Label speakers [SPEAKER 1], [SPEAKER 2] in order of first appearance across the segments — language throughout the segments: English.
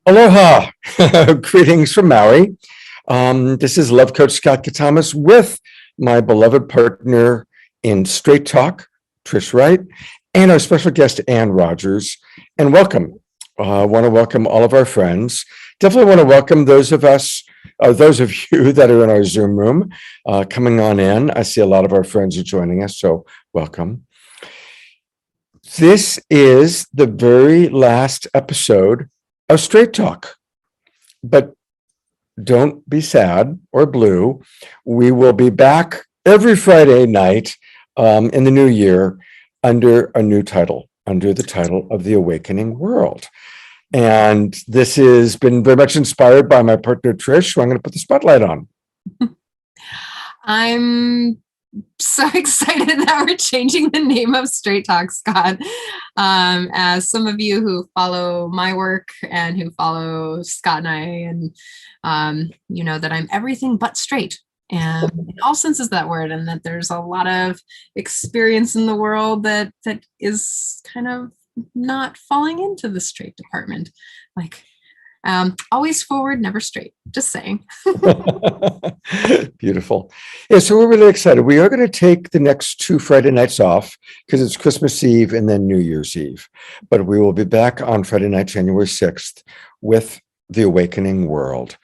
[SPEAKER 1] Aloha. Greetings from Maui. This is Love Coach Scott Katamas with my beloved partner in Straight Talk, Trish Wright, and our special guest, Ann Rogers. And welcome. I want to welcome all of our friends. Definitely want to welcome those of you that are in our Zoom room coming on in. I see a lot of our friends are joining us, so welcome. This is the very last episode of Straight Talk. But don't be sad or blue. We will be back every Friday night in the new year under a new title, under the title of The Awakening World. And this has been very much inspired by my partner, Trish, who I'm going to put the spotlight on.
[SPEAKER 2] I'm so excited that we're changing the name of Straight Talk, Scott. As some of you who follow my work and who follow Scott and I, and you know that I'm everything but straight, and in all senses of that word, and that there's a lot of experience in the world that is kind of not falling into the straight department. Like, always forward, never straight. Just saying.
[SPEAKER 1] Beautiful. Yeah, so we're really excited. We are going to take the next 2 Friday nights off because it's Christmas Eve and then New Year's Eve. But we will be back on Friday night, January 6th with The Awakening World.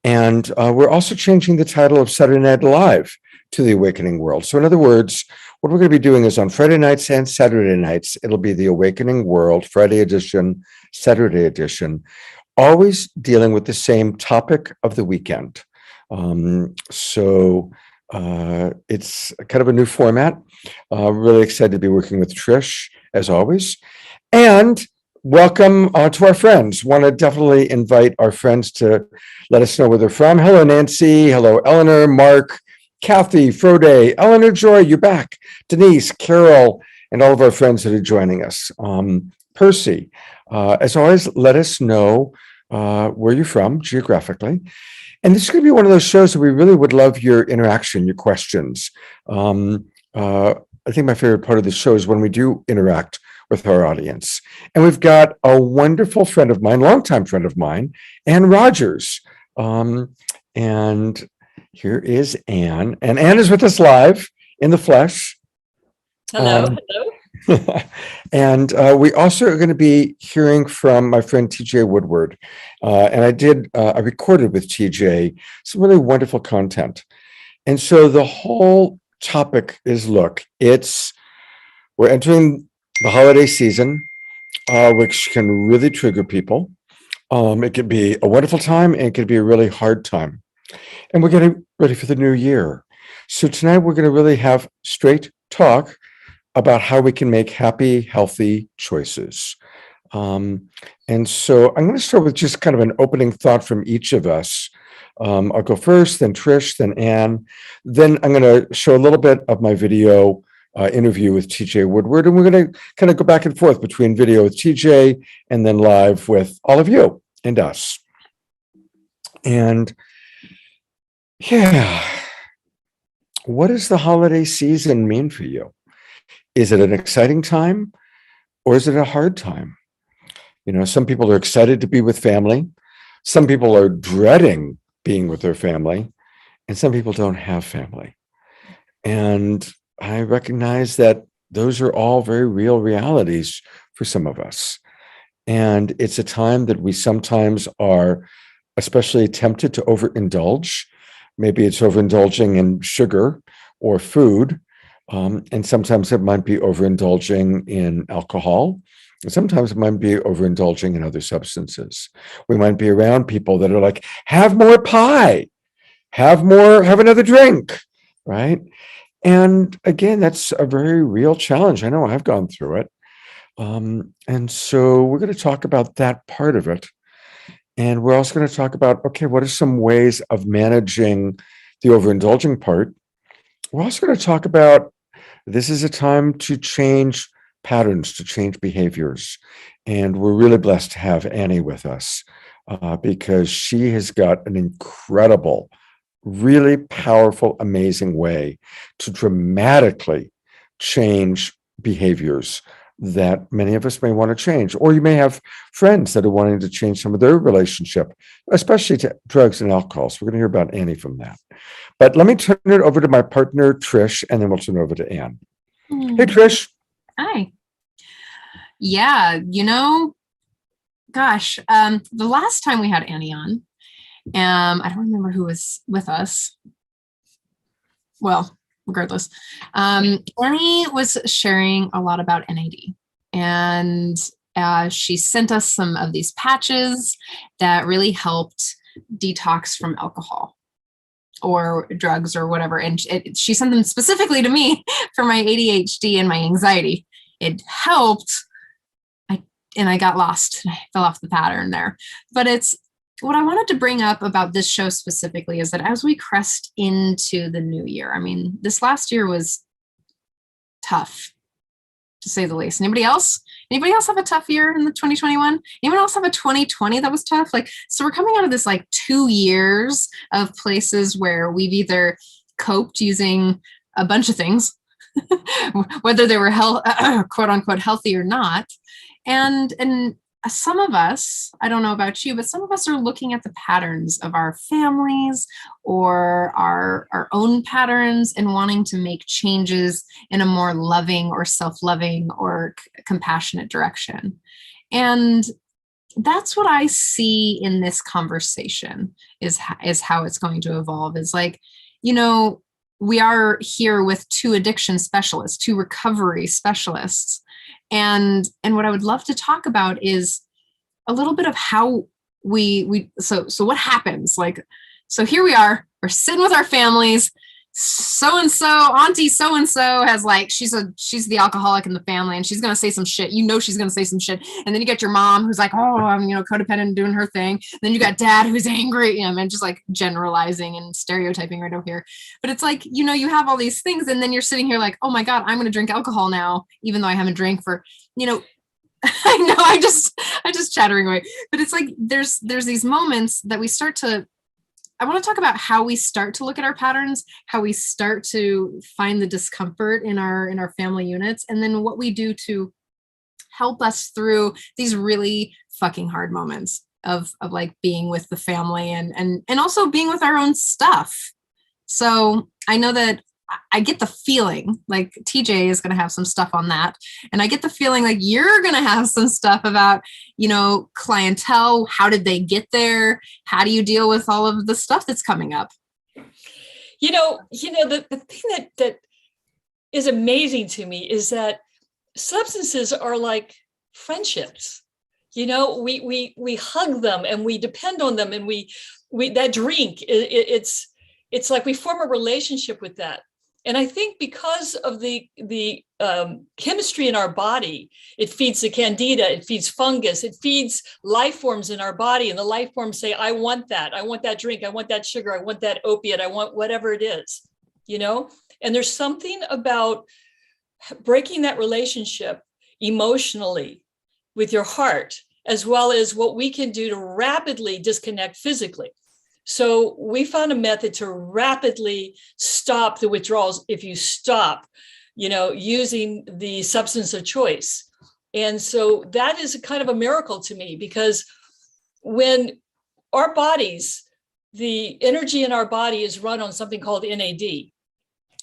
[SPEAKER 1] And we're also changing the title of Saturday Night Live to The Awakening World. So in other words, what we're going to be doing is on Friday nights and Saturday nights, it'll be The Awakening World, Friday edition, Saturday edition, always dealing with the same topic of the weekend. So it's kind of a new format. Really excited to be working with Trish, as always. And welcome to our friends. Want to definitely invite our friends to let us know where they're from. Hello, Nancy. Hello, Eleanor, Mark, Kathy, Frode, Eleanor Joy, you're back. Denise, Carol, and all of our friends that are joining us. Percy, as always, let us know where you're from geographically. And this is going to be one of those shows that we really would love your interaction, your questions. I think my favorite part of the show is when we do interact with our audience. And we've got a wonderful friend of mine, longtime friend of mine, Ann Rogers. And here is Ann. And Ann is with us live in the flesh.
[SPEAKER 3] Hello.
[SPEAKER 1] And we also are going to be hearing from my friend TJ Woodward. And I recorded with TJ some really wonderful content. And so the whole topic is, we're entering the holiday season, which can really trigger people. It could be a wonderful time and it could be a really hard time. And we're getting ready for the new year. So tonight we're going to really have straight talk about how we can make happy, healthy choices. And so I'm going to start with just kind of an opening thought from each of us. I'll go first, then Trish, then Ann. Then I'm going to show a little bit of my video interview with TJ Woodward. And we're going to kind of go back and forth between video with TJ and then live with all of you and us. And yeah, what does the holiday season mean for you? Is it an exciting time or is it a hard time? You know, some people are excited to be with family. Some people are dreading being with their family, and some people don't have family. And I recognize that those are all very real realities for some of us. And it's a time that we sometimes are especially tempted to overindulge. Maybe it's overindulging in sugar or food. And sometimes it might be overindulging in alcohol. And sometimes it might be overindulging in other substances. We might be around people that are like, have more pie, have another drink, right? And again, that's a very real challenge. I know I've gone through it. And so we're going to talk about that part of it. And we're also going to talk about, okay, what are some ways of managing the overindulging part? We're also going to talk about this is a time to change patterns, to change behaviors. And we're really blessed to have Annie with us because she has got an incredible, really powerful, amazing way to dramatically change behaviors that many of us may want to change. Or you may have friends that are wanting to change some of their relationship, especially to drugs and alcohol. So we're going to hear about Annie from that. But let me turn it over to my partner, Trish, and then we'll turn it over to Ann. Hey, Trish.
[SPEAKER 2] Hi. Yeah, gosh, the last time we had Annie on, I don't remember who was with us. Well, regardless, Annie was sharing a lot about NAD, and she sent us some of these patches that really helped detox from alcohol or drugs or whatever. And she sent them specifically to me for my ADHD and my anxiety. It helped. I got lost. I fell off the pattern there. But it's what I wanted to bring up about this show specifically is that as we crest into the new year, I mean, this last year was tough, to say the least. Anybody else have a tough year in the 2021? Anyone else have a 2020 that was tough? So we're coming out of this 2 years of places where we've either coped using a bunch of things, whether they were quote unquote healthy or not. And some of us, I don't know about you, but some of us are looking at the patterns of our families or our own patterns and wanting to make changes in a more loving or self-loving or compassionate direction. And that's what I see in this conversation is how it's going to evolve. Is we are here with two addiction specialists, two recovery specialists. And what I would love to talk about is a little bit of how so what happens. So here we are, we're sitting with our families. So-and-so, auntie so-and-so has she's the alcoholic in the family and she's going to say some shit. She's going to say some shit. And then you get your mom who's like, oh, I'm, codependent doing her thing. And then you got dad who's angry, and just generalizing and stereotyping right over here. But it's you have all these things and then you're sitting here oh my God, I'm going to drink alcohol now, even though I haven't drank for, I know I just chattering away, but it's there's these moments that I want to talk about how we start to look at our patterns, how we start to find the discomfort in our family units, and then what we do to help us through these really fucking hard moments of being with the family and also being with our own stuff. So I know that I get the feeling TJ is going to have some stuff on that. And I get the feeling you're going to have some stuff about, clientele. How did they get there? How do you deal with all of the stuff that's coming up?
[SPEAKER 3] The thing that is amazing to me is that substances are like friendships. We hug them and we depend on them. And we that drink, it's like we form a relationship with that. And I think because of the chemistry in our body, it feeds the candida, it feeds fungus, it feeds life forms in our body. And the life forms say, I want that drink, I want that sugar, I want that opiate, I want whatever it is, And there's something about breaking that relationship emotionally with your heart, as well as what we can do to rapidly disconnect physically. So we found a method to rapidly stop the withdrawals if you stop, using the substance of choice. And so that is a kind of a miracle to me, because when our bodies, the energy in our body is run on something called NAD.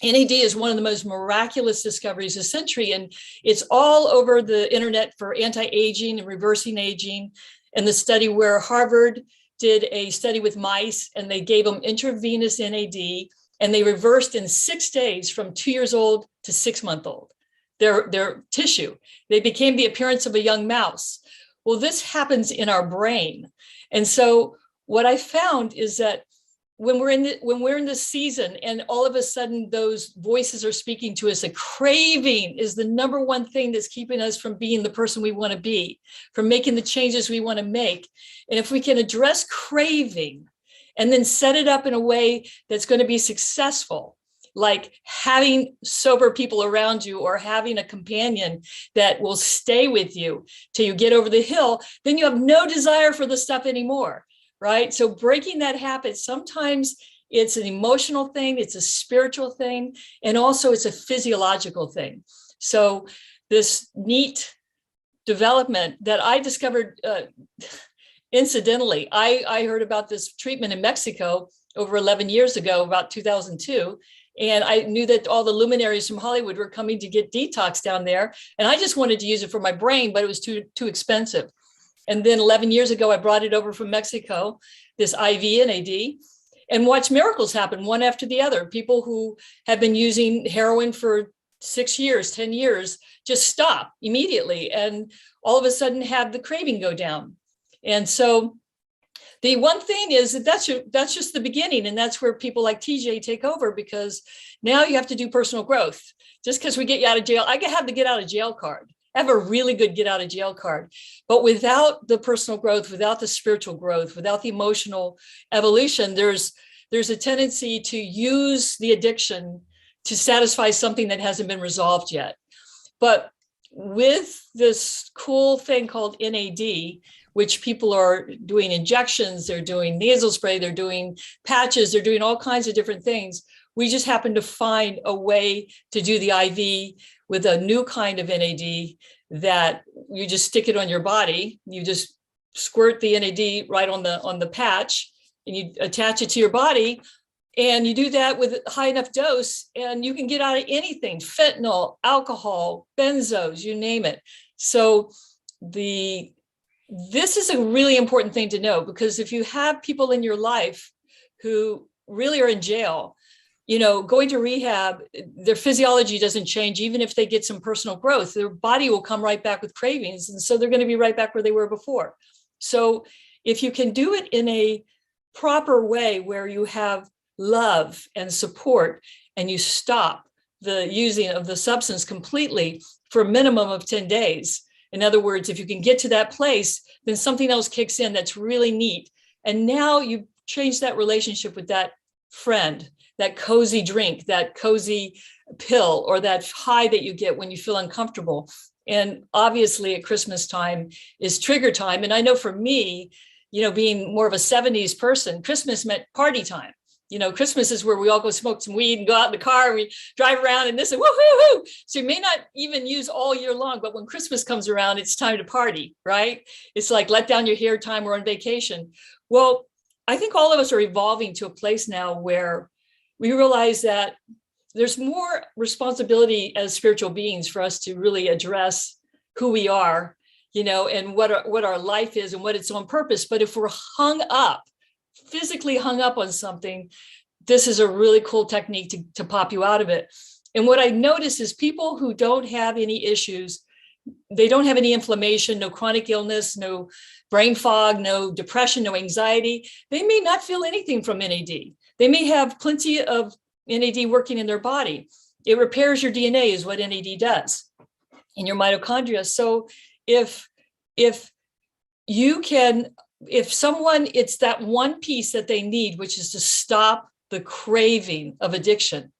[SPEAKER 3] NAD is one of the most miraculous discoveries of the century, and it's all over the internet for anti-aging and reversing aging. And the study where Harvard did a study with mice and they gave them intravenous NAD and they reversed in 6 days from 2 years old to 6 months old, their tissue. They became the appearance of a young mouse. Well, this happens in our brain. And so what I found is that when we're in this season and all of a sudden those voices are speaking to us, a craving is the number one thing that's keeping us from being the person we want to be, from making the changes we want to make. And if we can address craving and then set it up in a way that's going to be successful, like having sober people around you or having a companion that will stay with you till you get over the hill, then you have no desire for the stuff anymore. Right? So breaking that habit, sometimes it's an emotional thing, it's a spiritual thing, and also it's a physiological thing. So this neat development that I discovered incidentally. I heard about this treatment in Mexico over 11 years ago, about 2002. And I knew that all the luminaries from Hollywood were coming to get detox down there. And I just wanted to use it for my brain, but it was too expensive. And then 11 years ago, I brought it over from Mexico, this IV NAD, and watched miracles happen one after the other. People who have been using heroin for 6 years, 10 years, just stop immediately. And all of a sudden have the craving go down. And so the one thing is that that's just the beginning. And that's where people like TJ take over, because now you have to do personal growth. Just because we get you out of jail, I have the get out of jail card. I have a really good get out of jail card. But without the personal growth, without the spiritual growth, without the emotional evolution, there's a tendency to use the addiction to satisfy something that hasn't been resolved yet. But with this cool thing called NAD, which people are doing injections, they're doing nasal spray, they're doing patches, they're doing all kinds of different things. We just happen to find a way to do the IV with a new kind of NAD that you just stick it on your body. You just squirt the NAD right on the patch, and you attach it to your body. And you do that with a high enough dose, and you can get out of anything: fentanyl, alcohol, benzos, you name it. So this is a really important thing to know, because if you have people in your life who really are in jail, going to rehab, their physiology doesn't change. Even if they get some personal growth, their body will come right back with cravings. And so they're going to be right back where they were before. So if you can do it in a proper way where you have love and support, and you stop the using of the substance completely for a minimum of 10 days. In other words, if you can get to that place, then something else kicks in that's really neat. And now you change that relationship with that friend, that cozy drink, that cozy pill, or that high that you get when you feel uncomfortable. And obviously at Christmas time is trigger time. And I know for me, being more of a 70s person, Christmas meant party time. Christmas is where we all go smoke some weed and go out in the car and we drive around and this and woo-hoo-hoo. So you may not even use all year long, but when Christmas comes around, it's time to party, right? It's like let down your hair time, we're on vacation. Well, I think all of us are evolving to a place now where we realize that there's more responsibility as spiritual beings for us to really address who we are, and what our life is and what its own purpose. But if we're physically hung up on something, this is a really cool technique to pop you out of it. And what I notice is people who don't have any issues, they don't have any inflammation, no chronic illness, no brain fog, no depression, no anxiety, they may not feel anything from NAD. They may have plenty of NAD working in their body. It repairs your DNA is what NAD does in your mitochondria. So if someone, it's that one piece that they need, which is to stop the craving of addiction.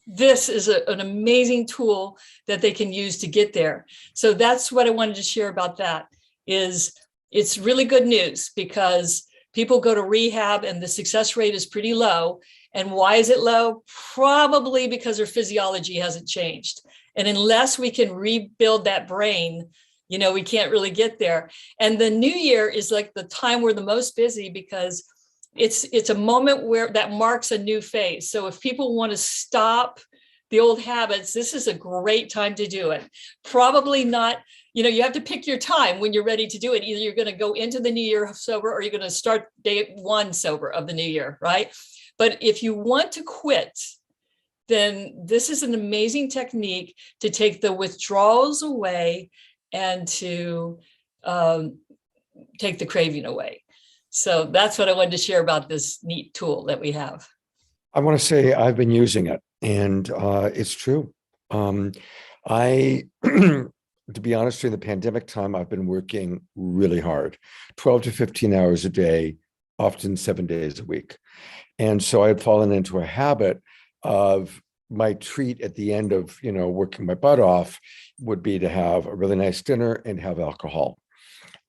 [SPEAKER 3] This is an amazing tool that they can use to get there. So that's what I wanted to share about that. It's really good news, because people go to rehab and the success rate is pretty low. And why is it low? Probably because their physiology hasn't changed. And unless we can rebuild that brain, we can't really get there. And the new year is like the time we're the most busy, because it's a moment where that marks a new phase. So if people want to stop the old habits, this is a great time to do it. Probably not, you have to pick your time when you're ready to do it. Either you're going to go into the new year sober, or you're going to start day one sober of the new year, right? But if you want to quit, then this is an amazing technique to take the withdrawals away and to take the craving away. So that's what I wanted to share about this neat tool that we have.
[SPEAKER 1] I want to say I've been using it, and it's true. To be honest, during the pandemic time, I've been working really hard, 12 to 15 hours a day, often 7 days a week. And so I had fallen into a habit of my treat at the end of, working my butt off would be to have a really nice dinner and have alcohol.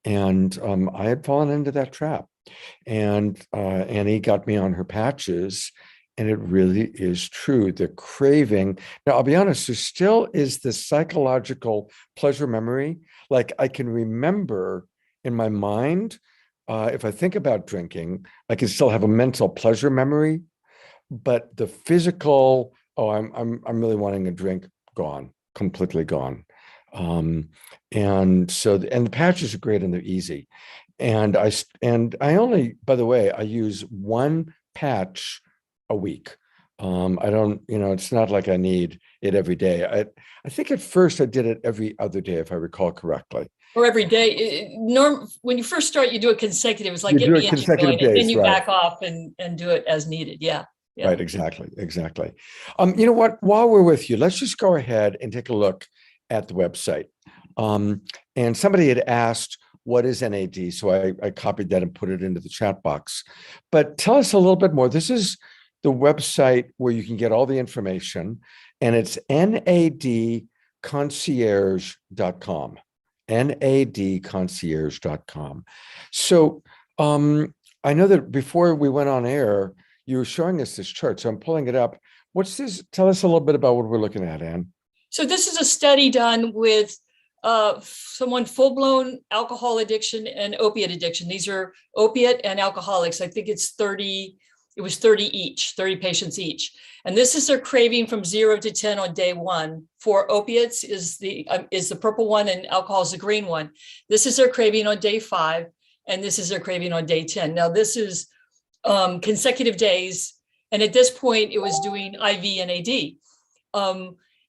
[SPEAKER 1] And I had fallen into that trap. And Annie got me on her patches, And it really is true. The craving. Now, I'll be honest, there still is this psychological pleasure memory. Like I can remember in my mind, if I think about drinking, I can still have a mental pleasure memory, but the physical, oh, I'm really wanting a drink, gone, completely gone. Um, and so, and the patches are great and they're easy. And I only, by the way, I use one patch a week. I don't, it's not like I need it every day. I think at first I did it every other day, if I recall correctly.
[SPEAKER 3] Or every day. When you first start, you do it consecutive. It's like
[SPEAKER 1] You
[SPEAKER 3] get
[SPEAKER 1] do
[SPEAKER 3] the
[SPEAKER 1] it
[SPEAKER 3] engine
[SPEAKER 1] consecutive
[SPEAKER 3] going, and then
[SPEAKER 1] days,
[SPEAKER 3] you
[SPEAKER 1] right?
[SPEAKER 3] back off and do it as needed. Yeah. Yeah.
[SPEAKER 1] Right, exactly. You know what? While we're with you, let's just go ahead and take a look at the website. And somebody had asked, what is NAD? So I copied that and put it into the chat box. But tell us a little bit more. This is the website where you can get all the information, and it's nadconcierge.com. nadconcierge.com. So I know that before we went on air, you were showing us this chart. So I'm pulling it up. What's this? Tell us a little bit about what we're looking at, Anne.
[SPEAKER 3] So this is a study done with someone full-blown alcohol addiction and opiate addiction. These are opiate and alcoholics. I think it was 30 each, 30 patients each. And this is their craving from 0 to 10 on day one. For opiates is the purple one and alcohol is the green one. This is their craving on day 5, and this is their craving on day 10. Now this is consecutive days. And at this point it was doing IV NAD.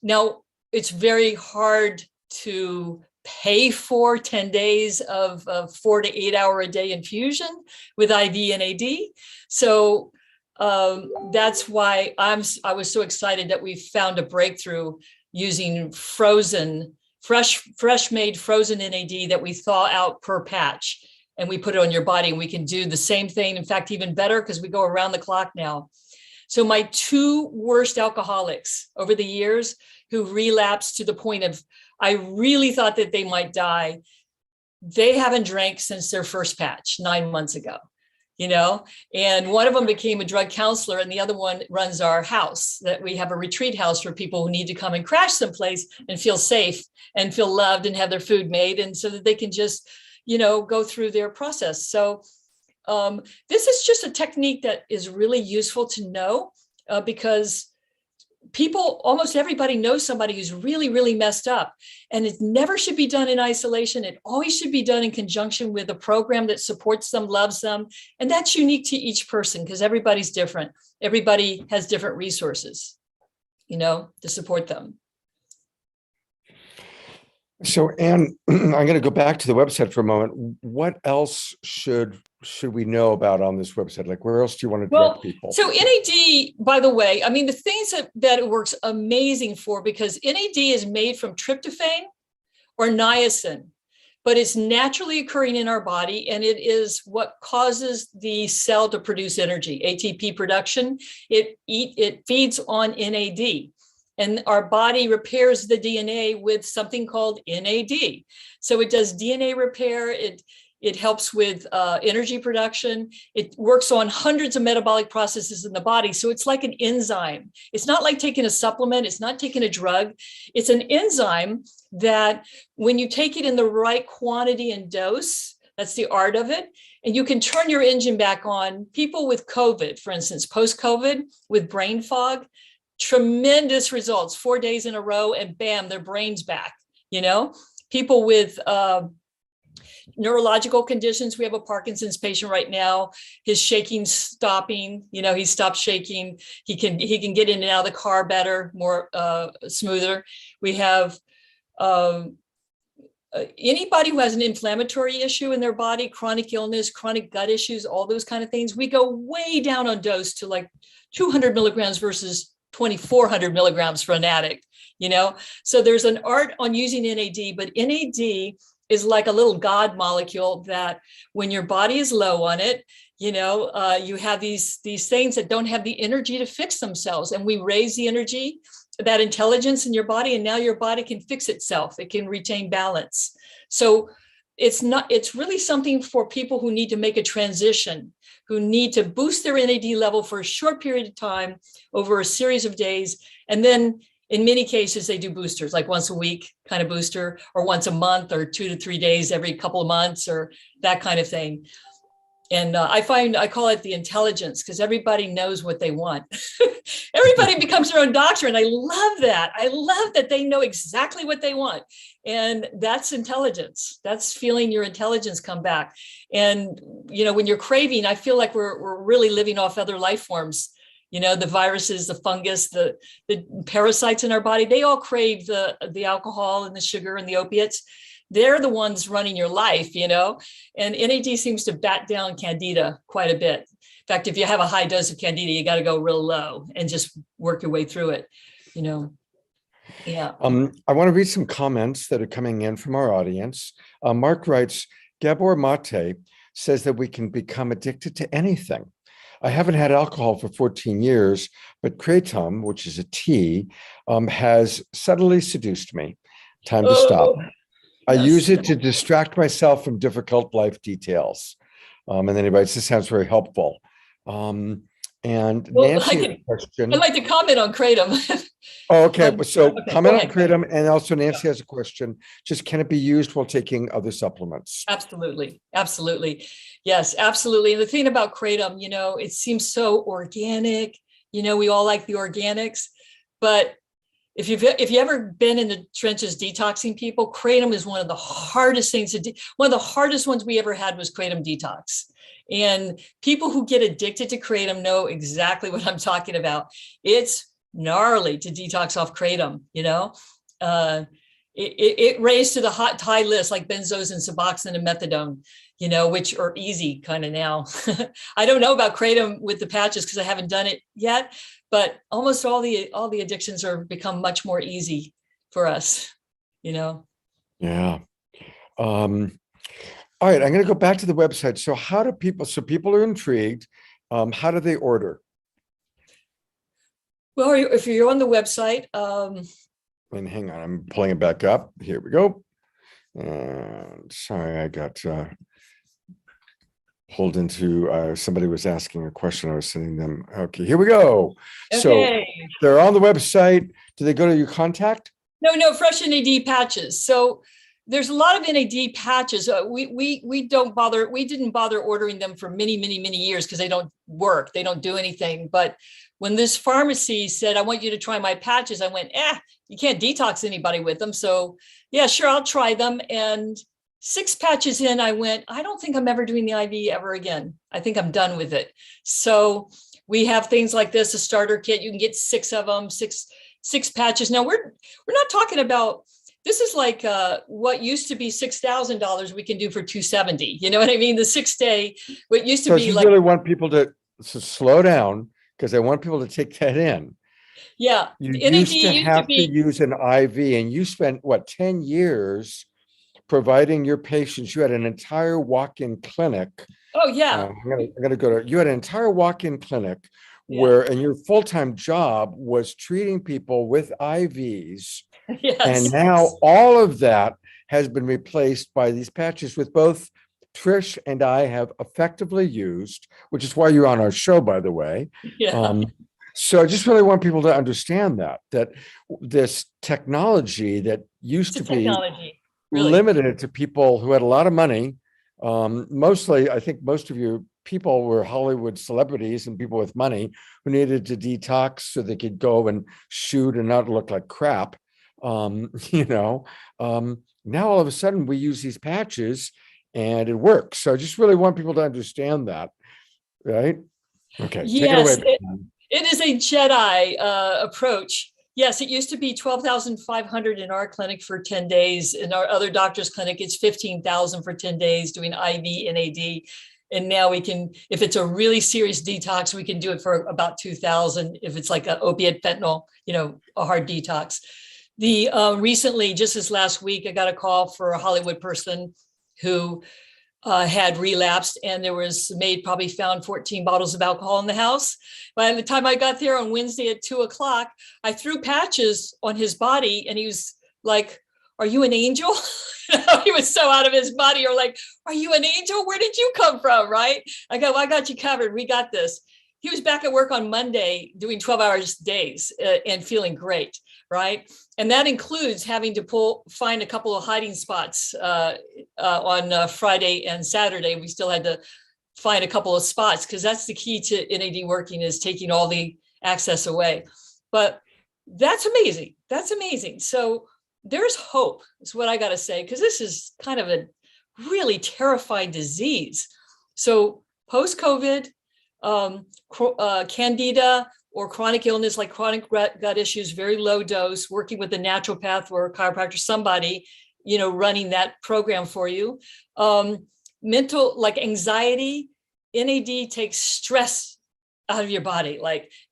[SPEAKER 3] Now it's very hard to pay for 10 days of 4 to 8 hour a day infusion with IV NAD. So that's why I was so excited that we found a breakthrough using fresh made frozen NAD that we thaw out per patch, and we put it on your body, and we can do the same thing. In fact, even better, because we go around the clock now. So my 2 worst alcoholics over the years who relapsed to the point of, I really thought that they might die, they haven't drank since their first patch 9 months ago, and one of them became a drug counselor, and the other one runs our house. That we have a retreat house for people who need to come and crash someplace and feel safe and feel loved and have their food made, and so that they can just, go through their process. So this is just a technique that is really useful to know, because almost everybody knows somebody who's really, really messed up, and it never should be done in isolation. It always should be done in conjunction with a program that supports them, loves them. And that's unique to each person, because everybody's different. Everybody has different resources, to support them.
[SPEAKER 1] So, Anne, I'm going to go back to the website for a moment. What else should we know about on this website? Like, where else do you want to direct people?
[SPEAKER 3] So NAD, by the way, I mean, the things that it works amazing for, because NAD is made from tryptophan or niacin, but it's naturally occurring in our body, and it is what causes the cell to produce energy, ATP production. It feeds on NAD. And our body repairs the DNA with something called NAD. So it does DNA repair. It helps with energy production. It works on hundreds of metabolic processes in the body. So it's like an enzyme. It's not like taking a supplement. It's not taking a drug. It's an enzyme that when you take it in the right quantity and dose, that's the art of it. And you can turn your engine back on. People with COVID, for instance, post-COVID with brain fog, tremendous results, 4 days in a row, and bam, their brain's back. People with neurological conditions. We have a Parkinson's patient right now. His shaking stopping. He stopped shaking. He can get in and out of the car better, more smoother. We have anybody who has an inflammatory issue in their body, chronic illness, chronic gut issues, all those kind of things. We go way down on dose to like 200 milligrams versus 2,400 milligrams for an addict, So there's an art on using NAD, but NAD is like a little God molecule that when your body is low on it, you have these things that don't have the energy to fix themselves. And we raise the energy, that intelligence in your body, and now your body can fix itself. It can retain balance. So it's really something for people who need to make a transition, who need to boost their NAD level for a short period of time over a series of days. And then in many cases, they do boosters, like once a week kind of booster, or once a month, or 2 to 3 days every couple of months, or that kind of thing. And I call it the intelligence, because everybody knows what they want. Everybody becomes their own doctor. And I love that. I love that they know exactly what they want. And that's intelligence. That's feeling your intelligence come back. And, when you're craving, I feel like we're really living off other life forms. The viruses, the fungus, the parasites in our body, they all crave the alcohol and the sugar and the opiates. They're the ones running your life, and NAD seems to bat down candida quite a bit. In fact, if you have a high dose of candida, you got to go real low and just work your way through it, Yeah.
[SPEAKER 1] I want to read some comments that are coming in from our audience. Mark writes, Gabor Mate says that we can become addicted to anything. I haven't had alcohol for 14 years, but Kratom, which is a tea, has subtly seduced me. Time to stop. I use it to distract myself from difficult life details. And then he writes, this sounds very helpful. And Nancy has a question.
[SPEAKER 3] I'd like to comment on Kratom.
[SPEAKER 1] Oh, okay. So comment on
[SPEAKER 3] ahead.
[SPEAKER 1] Kratom. And also Nancy has a question. Just, can it be used while taking other supplements?
[SPEAKER 3] Absolutely. Absolutely. Yes, absolutely. And the thing about Kratom, it seems so organic. We all like the organics, but if you've ever been in the trenches detoxing people, Kratom is one of the hardest things to do. One of the hardest ones we ever had was Kratom Detox. And people who get addicted to Kratom know exactly what I'm talking about. It's gnarly to detox off Kratom, it raised to the high list, like benzos and Suboxone and methadone, which are easy kind of now. I don't know about Kratom with the patches because I haven't done it yet, but almost all the addictions are become much more easy for us, Yeah.
[SPEAKER 1] All right, I'm going to go back to the website. So people are intrigued. How do they order?
[SPEAKER 3] Well, if you're on the website,
[SPEAKER 1] and hang on, I'm pulling it back up. Here we go. Sorry, I got pulled into somebody was asking a question. I was sending them. Okay, here we go.
[SPEAKER 3] Okay.
[SPEAKER 1] So they're on the website. Do they go to your contact?
[SPEAKER 3] No, fresh NAD patches. So there's a lot of NAD patches. We didn't bother ordering them for many, many, many years because they don't work. They don't do anything. But when this pharmacy said, I want you to try my patches, I went, you can't detox anybody with them. So yeah, sure, I'll try them. And 6 patches in, I went, I don't think I'm ever doing the IV ever again. I think I'm done with it. So we have things like this, a starter kit. You can get 6 of them, six patches. Now we're not talking about, this is like what used to be $6,000 we can do for $270. You know what I mean? The 6-day, what used to be like.
[SPEAKER 1] Really want people to slow down because I want people to take that in.
[SPEAKER 3] Yeah.
[SPEAKER 1] You used to have to use an IV, and you spent 10 years providing your patients. You had an entire walk-in clinic.
[SPEAKER 3] Oh yeah.
[SPEAKER 1] I'm gonna go to. You had an entire walk-in clinic and your full-time job was treating people with IVs.
[SPEAKER 3] Yes.
[SPEAKER 1] And now all of that has been replaced by these patches, with both Trish and I have effectively used, which is why you're on our show, by the way.
[SPEAKER 3] Yeah.
[SPEAKER 1] So I just really want people to understand that this technology that used to be limited to people who had a lot of money, mostly, I think most of you people were Hollywood celebrities and people with money who needed to detox so they could go and shoot and not look like crap. Now all of a sudden we use these patches and it works. So I just really want people to understand that, right? Okay.
[SPEAKER 3] Yes, it is a Jedi approach. Yes, it used to be $12,500 in our clinic for 10 days. In our other doctor's clinic, it's $15,000 for 10 days doing IV NAD. And now we can, if it's a really serious detox, we can do it for about $2,000. If it's like an opiate fentanyl, a hard detox. Recently, just this last week, I got a call for a Hollywood person who had relapsed, and there was probably found 14 bottles of alcohol in the house. By the time I got there on Wednesday at 2:00, I threw patches on his body, and he was like, "Are you an angel?" He was so out of his body. You're like, are you an angel? Where did you come from? Right? I go, well, I got you covered. We got this. He was back at work on Monday doing 12-hour days and feeling great. Right. And that includes having to find a couple of hiding spots on Friday and Saturday. We still had to find a couple of spots because that's the key to NAD working, is taking all the access away. But that's amazing. That's amazing. So there's hope, is what I got to say, because this is kind of a really terrifying disease. So post-COVID, candida or chronic illness like chronic gut issues, very low dose, working with a naturopath or a chiropractor, somebody, running that program for you. Mental, like anxiety, NAD takes stress out of your body,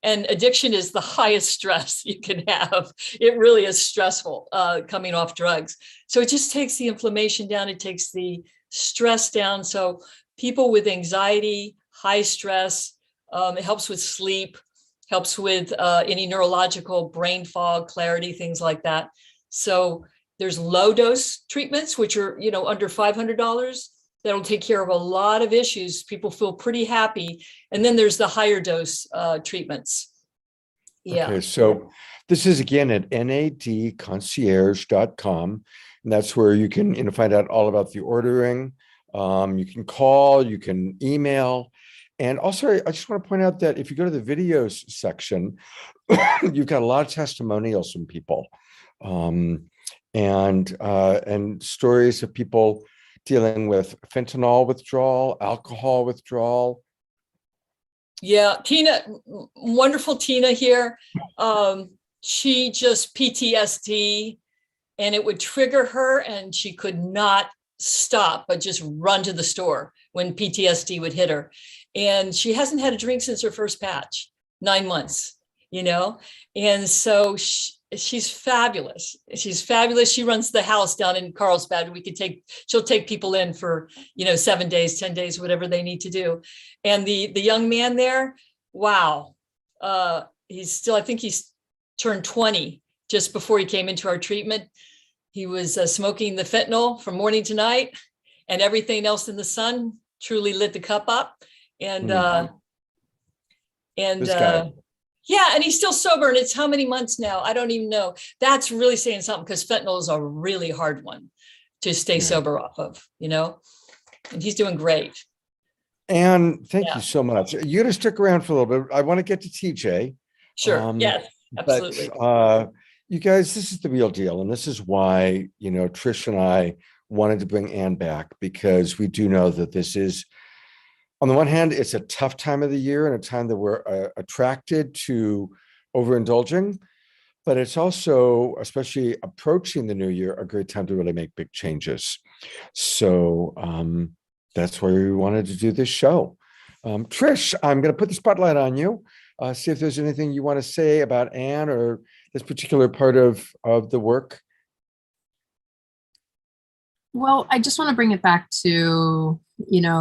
[SPEAKER 3] and addiction is the highest stress you can have. It really is stressful coming off drugs. So it just takes the inflammation down. It takes the stress down. So people with anxiety, high stress, it helps with sleep, helps with any neurological brain fog, clarity, things like that. So there's low dose treatments, which are, under $500. That'll take care of a lot of issues. People feel pretty happy. And then there's the higher dose treatments. Yeah.
[SPEAKER 1] Okay, so this is again at nadconcierge.com. And that's where you can find out all about the ordering. You can call, you can email. And also, I just want to point out that if you go to the videos section, you've got a lot of testimonials from people and stories of people dealing with fentanyl withdrawal, alcohol withdrawal.
[SPEAKER 3] Yeah, Tina, wonderful Tina here. She just PTSD, and it would trigger her, and she could not stop but just run to the store when PTSD would hit her. And she hasn't had a drink since her first patch, 9 months, and so she's fabulous. She's fabulous. She runs the house down in Carlsbad. She'll take people in for, 7 days, 10 days, whatever they need to do. And the young man there, wow. I think he's turned 20 just before he came into our treatment. He was smoking the fentanyl from morning to night, and everything else in the sun truly lit the cup up. And, yeah, and he's still sober, and it's how many months now? I don't even know. That's really saying something, because fentanyl is a really hard one to stay sober off of, and he's doing great.
[SPEAKER 1] And thank you so much. You're going to stick around for a little bit. I want to get to TJ.
[SPEAKER 3] Sure. Yes, absolutely.
[SPEAKER 1] But, you guys, this is the real deal. And this is why, Trish and I wanted to bring Anne back, because we do know that this is, on the one hand, it's a tough time of the year and a time that we're attracted to overindulging, but it's also, especially approaching the new year, a great time to really make big changes. So that's why we wanted to do this show. Trish, I'm going to put the spotlight on you. See if there's anything you want to say about Anne or this particular part of the work.
[SPEAKER 2] Well, I just want to bring it back to,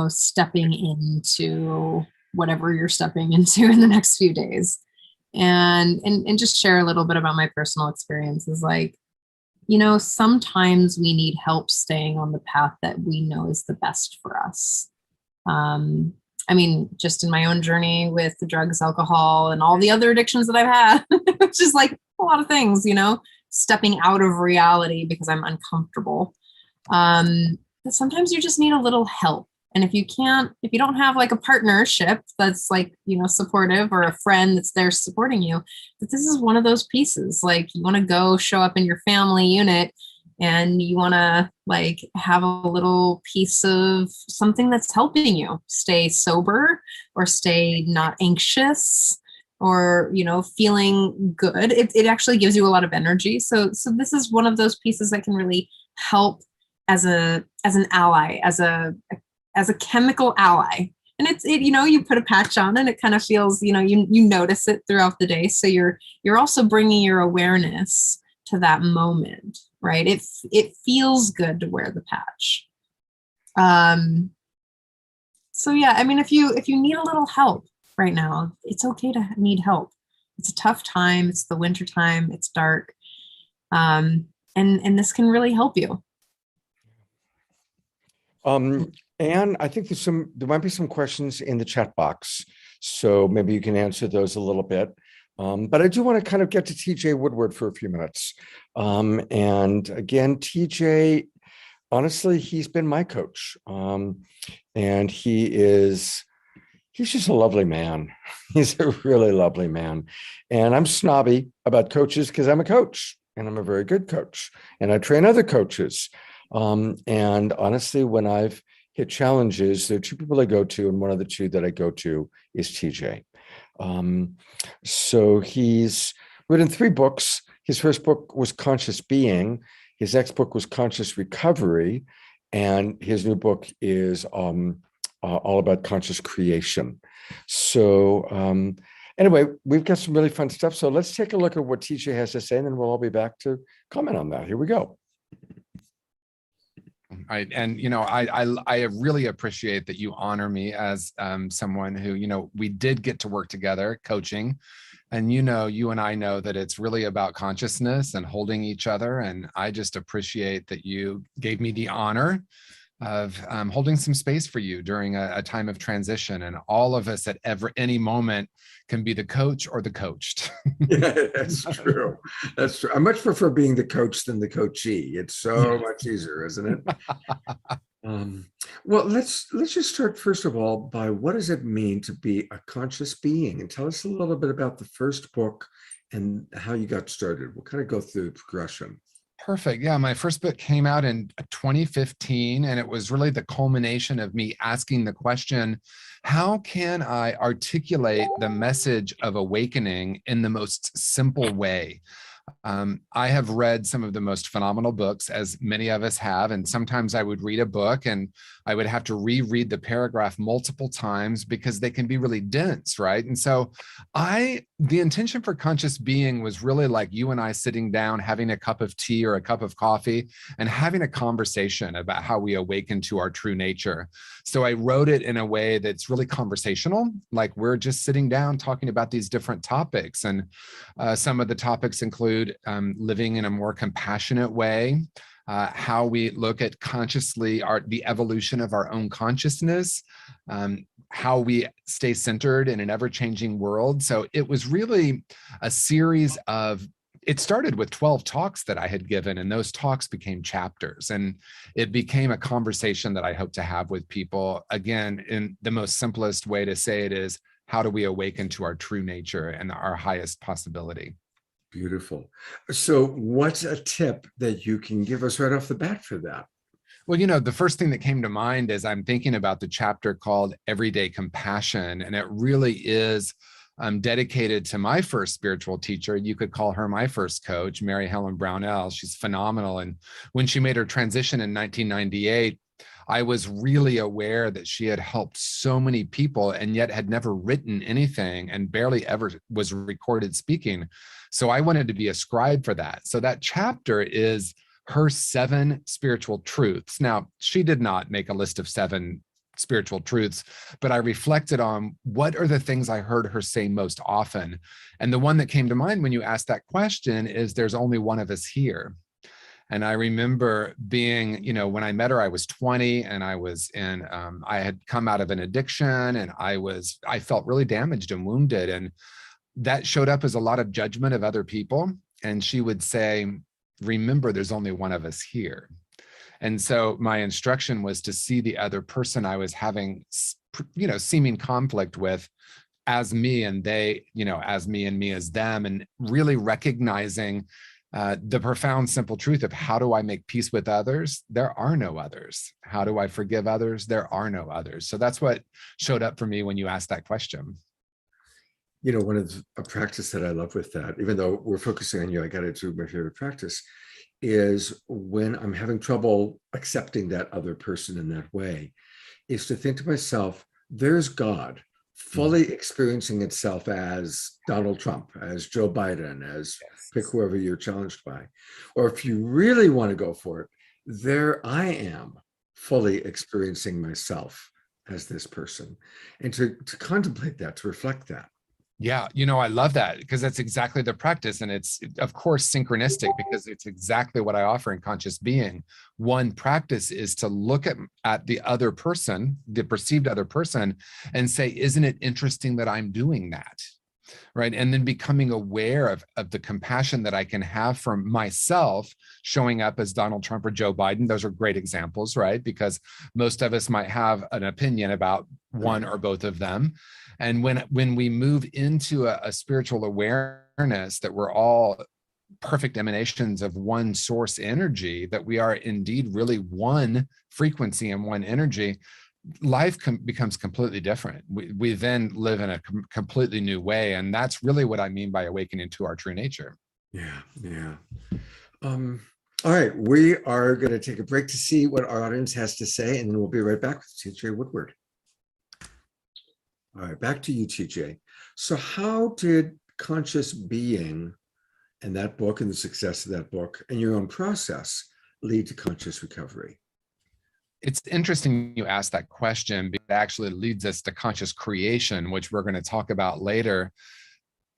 [SPEAKER 2] stepping into whatever you're stepping into in the next few days, and just share a little bit about my personal experiences. Sometimes we need help staying on the path that we know is the best for us. Just in my own journey with the drugs, alcohol, and all the other addictions that I've had, which is like a lot of things, stepping out of reality because I'm uncomfortable. But sometimes you just need a little help. And if you don't have like a partnership that's supportive, or a friend that's there supporting you, that this is one of those pieces. Like, you want to go show up in your family unit, and you want to have a little piece of something that's helping you stay sober, or stay not anxious, or, feeling good. It actually gives you a lot of energy. So this is one of those pieces that can really help as an ally, as a chemical ally. And you put a patch on, and it kind of feels, you notice it throughout the day. So you're also bringing your awareness to that moment, right? It feels good to wear the patch. So yeah, if you need a little help right now, it's okay to need help. It's a tough time. It's the winter time. It's dark. And this can really help you.
[SPEAKER 1] And I think there might be some questions in the chat box. So maybe you can answer those a little bit. But I do want to kind of get to TJ Woodward for a few minutes. And again, TJ, honestly, he's been my coach. And he's just a lovely man. He's a really lovely man. And I'm snobby about coaches because I'm a coach and I'm a very good coach and I train other coaches. And honestly, when I've hit challenges, there are two people I go to, and one of the two that I go to is TJ. So he's written 3 books. His first book was Conscious Being. His next book was Conscious Recovery. And his new book is all about conscious creation. So anyway, we've got some really fun stuff. So let's take a look at what TJ has to say, and then we'll all be back to comment on that. Here we go.
[SPEAKER 4] Right. And, I really appreciate that you honor me as someone who, we did get to work together coaching. And, you and I know that it's really about consciousness and holding each other. And I just appreciate that you gave me the honor of holding some space for you during a time of transition. And all of us at any moment can be the coach or the coached.
[SPEAKER 1] Yeah, that's true. That's true. I much prefer being the coach than the coachee. It's so much easier, isn't it? Well, let's just start first of all by what does it mean to be a conscious being? And tell us a little bit about the first book and how you got started. We'll kind of go through the progression.
[SPEAKER 4] Perfect. Yeah, my first book came out in 2015, and it was really the culmination of me asking the question, how can I articulate the message of awakening in the most simple way? I have read some of the most phenomenal books, as many of us have, and sometimes I would read a book and I would have to reread the paragraph multiple times because they can be really dense, right? And so the intention for Conscious Being was really like you and I sitting down, having a cup of tea or a cup of coffee and having a conversation about how we awaken to our true nature. So I wrote it in a way that's really conversational, like we're just sitting down talking about these different topics. And some of the topics include living in a more compassionate way, how we look at consciously the evolution of our own consciousness, how we stay centered in an ever-changing world. So it was really a series of, it started with 12 talks that I had given, and those talks became chapters, and it became a conversation that I hope to have with people. Again, in the most simplest way to say it is, how do we awaken to our true nature and our highest possibility?
[SPEAKER 1] Beautiful. So what's a tip that you can give us right off the bat for that?
[SPEAKER 4] Well, the first thing that came to mind is I'm thinking about the chapter called Everyday Compassion, and it really is dedicated to my first spiritual teacher. You could call her my first coach, Mary Helen Brownell. She's phenomenal. And when she made her transition in 1998, I was really aware that she had helped so many people and yet had never written anything and barely ever was recorded speaking. So I wanted to be a scribe for that. So that chapter is her 7 spiritual truths. Now, she did not make a list of 7 spiritual truths, but I reflected on what are the things I heard her say most often. And the one that came to mind when you asked that question is, there's only one of us here. And I remember being, when I met her, I was 20 and I was I had come out of an addiction, and I felt really damaged and wounded. And that showed up as a lot of judgment of other people. And she would say, remember, there's only one of us here. And so my instruction was to see the other person I was having, seeming conflict with as me, and they, as me, and me as them, and really recognizing the profound, simple truth of, how do I make peace with others? There are no others. How do I forgive others? There are no others. So that's what showed up for me when you asked that question.
[SPEAKER 1] One of a practice that I love with that, even though we're focusing on you, I got to do my favorite practice, is when I'm having trouble accepting that other person in that way, is to think to myself, there's God fully experiencing itself as Donald Trump, as Joe Biden, as pick whoever you're challenged by. Or if you really want to go for it, there I am fully experiencing myself as this person. And to contemplate that, to reflect that.
[SPEAKER 4] Yeah, I love that because that's exactly the practice. And it's, of course, synchronistic because it's exactly what I offer in conscious being. One practice is to look at the other person, the perceived other person, and say, isn't it interesting that I'm doing that? Right. And then becoming aware of the compassion that I can have for myself, showing up as Donald Trump or Joe Biden. Those are great examples, right? Because most of us might have an opinion about one or both of them. And when we move into a spiritual awareness that we're all perfect emanations of one source energy, that we are indeed really one frequency and one energy, life becomes completely different. We then live in a completely new way. And that's really what I mean by awakening to our true nature.
[SPEAKER 1] Yeah, yeah. All right, we are going to take a break to see what our audience has to say, and then we'll be right back with TJ Woodward. All right, back to you, TJ. So how did conscious being and that book and the success of that book and your own process lead to conscious recovery?
[SPEAKER 4] It's interesting you asked that question because it actually leads us to conscious creation, which we're going to talk about later.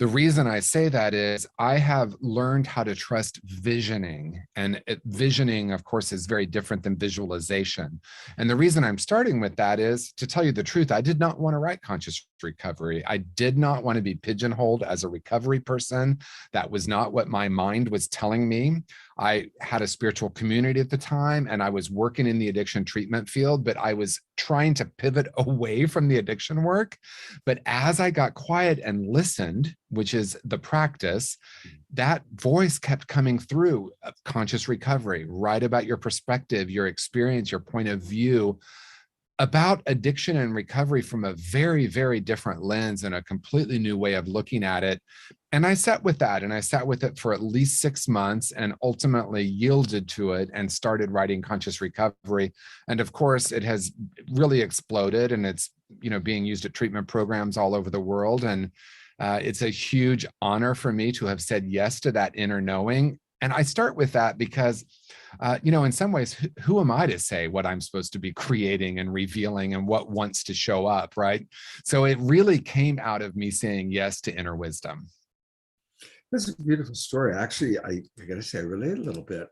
[SPEAKER 4] The reason I say that is I have learned how to trust visioning. And visioning, of course, is very different than visualization. And the reason I'm starting with that is, to tell you the truth, I did not want to write conscious recovery. I did not want to be pigeonholed as a recovery person. That was not what my mind was telling me. I had a spiritual community at the time, and I was working in the addiction treatment field, but I was trying to pivot away from the addiction work. But as I got quiet and listened, which is the practice, that voice kept coming through of conscious recovery. Write about your perspective, your experience, your point of view about addiction and recovery from a very, very different lens and a completely new way of looking at it. And I sat with that, and I sat with it for at least 6 months and ultimately yielded to it and started writing Conscious Recovery. And of course, it has really exploded, and it's being used at treatment programs all over the world. And it's a huge honor for me to have said yes to that inner knowing. And I start with that because, in some ways, who am I to say what I'm supposed to be creating and revealing and what wants to show up, right? So it really came out of me saying yes to inner wisdom.
[SPEAKER 1] That's a beautiful story. Actually, I got to say, I relate a little bit.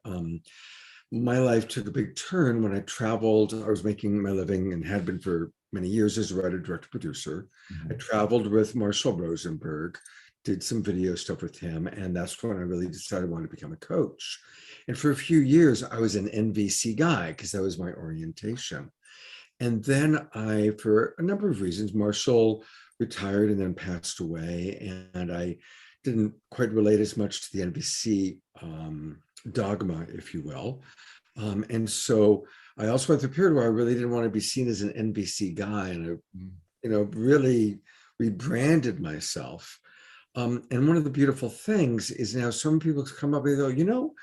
[SPEAKER 1] My life took a big turn when I traveled. I was making my living and had been for many years as a writer, director, producer.
[SPEAKER 4] Mm-hmm.
[SPEAKER 1] I traveled with Marshall Rosenberg, did some video stuff with him, and that's when I really decided I wanted to become a coach. And for a few years, I was an NVC guy because that was my orientation. And then for a number of reasons, Marshall retired and then passed away, and I didn't quite relate as much to the NVC dogma, if you will. And so I also went through a period where I really didn't want to be seen as an NVC guy, and I, really rebranded myself. And one of the beautiful things is now some people come up and go,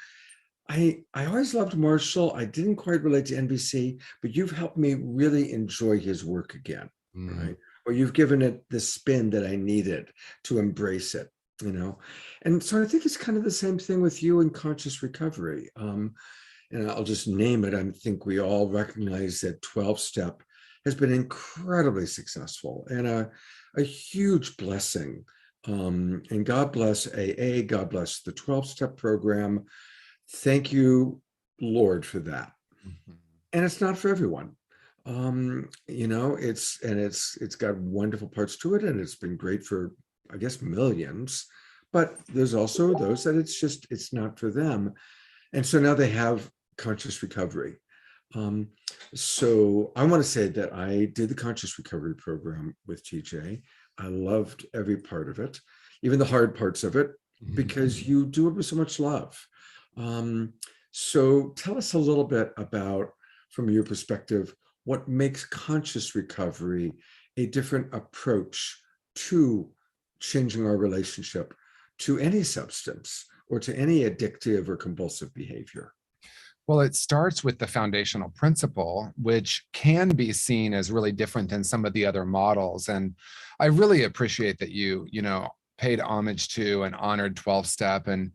[SPEAKER 1] I always loved Marshall. I didn't quite relate to NVC, but you've helped me really enjoy his work again, right? Or you've given it the spin that I needed to embrace it, And so I think it's kind of the same thing with you in Conscious Recovery. And I'll just name it. I think we all recognize that 12-step has been incredibly successful and a huge blessing. And God bless AA, God bless the 12-step program. Thank you, Lord, for that. Mm-hmm. And it's not for everyone. It's got wonderful parts to it, and it's been great for, I guess, millions. But there's also those that it's not for them. And so now they have Conscious Recovery. So I want to say that I did the Conscious Recovery program with TJ. I loved every part of it, even the hard parts of it, because you do it with so much love. So tell us a little bit about, from your perspective, what makes Conscious Recovery a different approach to changing our relationship to any substance or to any addictive or compulsive behavior.
[SPEAKER 4] Well, it starts with the foundational principle, which can be seen as really different than some of the other models. And I really appreciate that you paid homage to and honored 12-step. And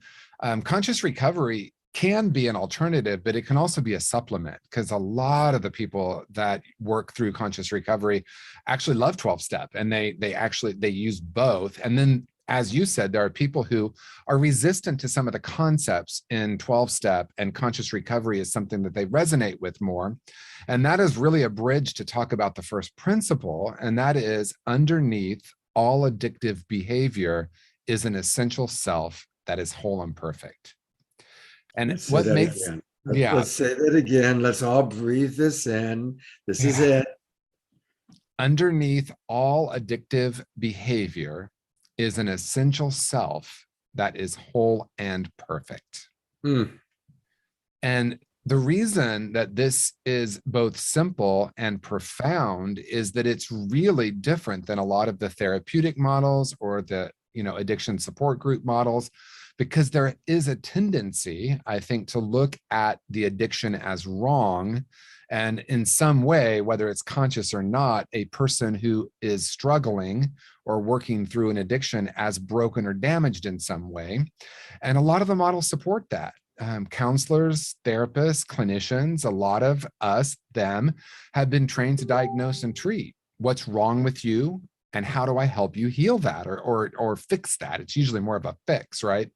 [SPEAKER 4] Conscious Recovery can be an alternative, but it can also be a supplement, because a lot of the people that work through conscious recovery actually love 12-step, and they use both. And then, as you said, there are people who are resistant to some of the concepts in 12-step, and conscious recovery is something that they resonate with more. And that is really a bridge to talk about the first principle, and that is, underneath all addictive behavior is an essential self that is whole and perfect. And
[SPEAKER 1] Let's say
[SPEAKER 4] what
[SPEAKER 1] that
[SPEAKER 4] makes,
[SPEAKER 1] again.
[SPEAKER 4] yeah,
[SPEAKER 1] Let's say that again. Let's all breathe this in. This is it.
[SPEAKER 4] underneath all addictive behavior is an essential self that is whole and perfect.
[SPEAKER 1] Mm.
[SPEAKER 4] And the reason that this is both simple and profound is that it's really different than a lot of the therapeutic models or the, addiction support group models, because there is a tendency, I think, to look at the addiction as wrong. And in some way, whether it's conscious or not, a person who is struggling or working through an addiction as broken or damaged in some way. And a lot of the models support that. Counselors, therapists, clinicians, a lot of them have been trained to diagnose and treat what's wrong with you and how do I help you heal that or fix that. It's usually more of a fix, right?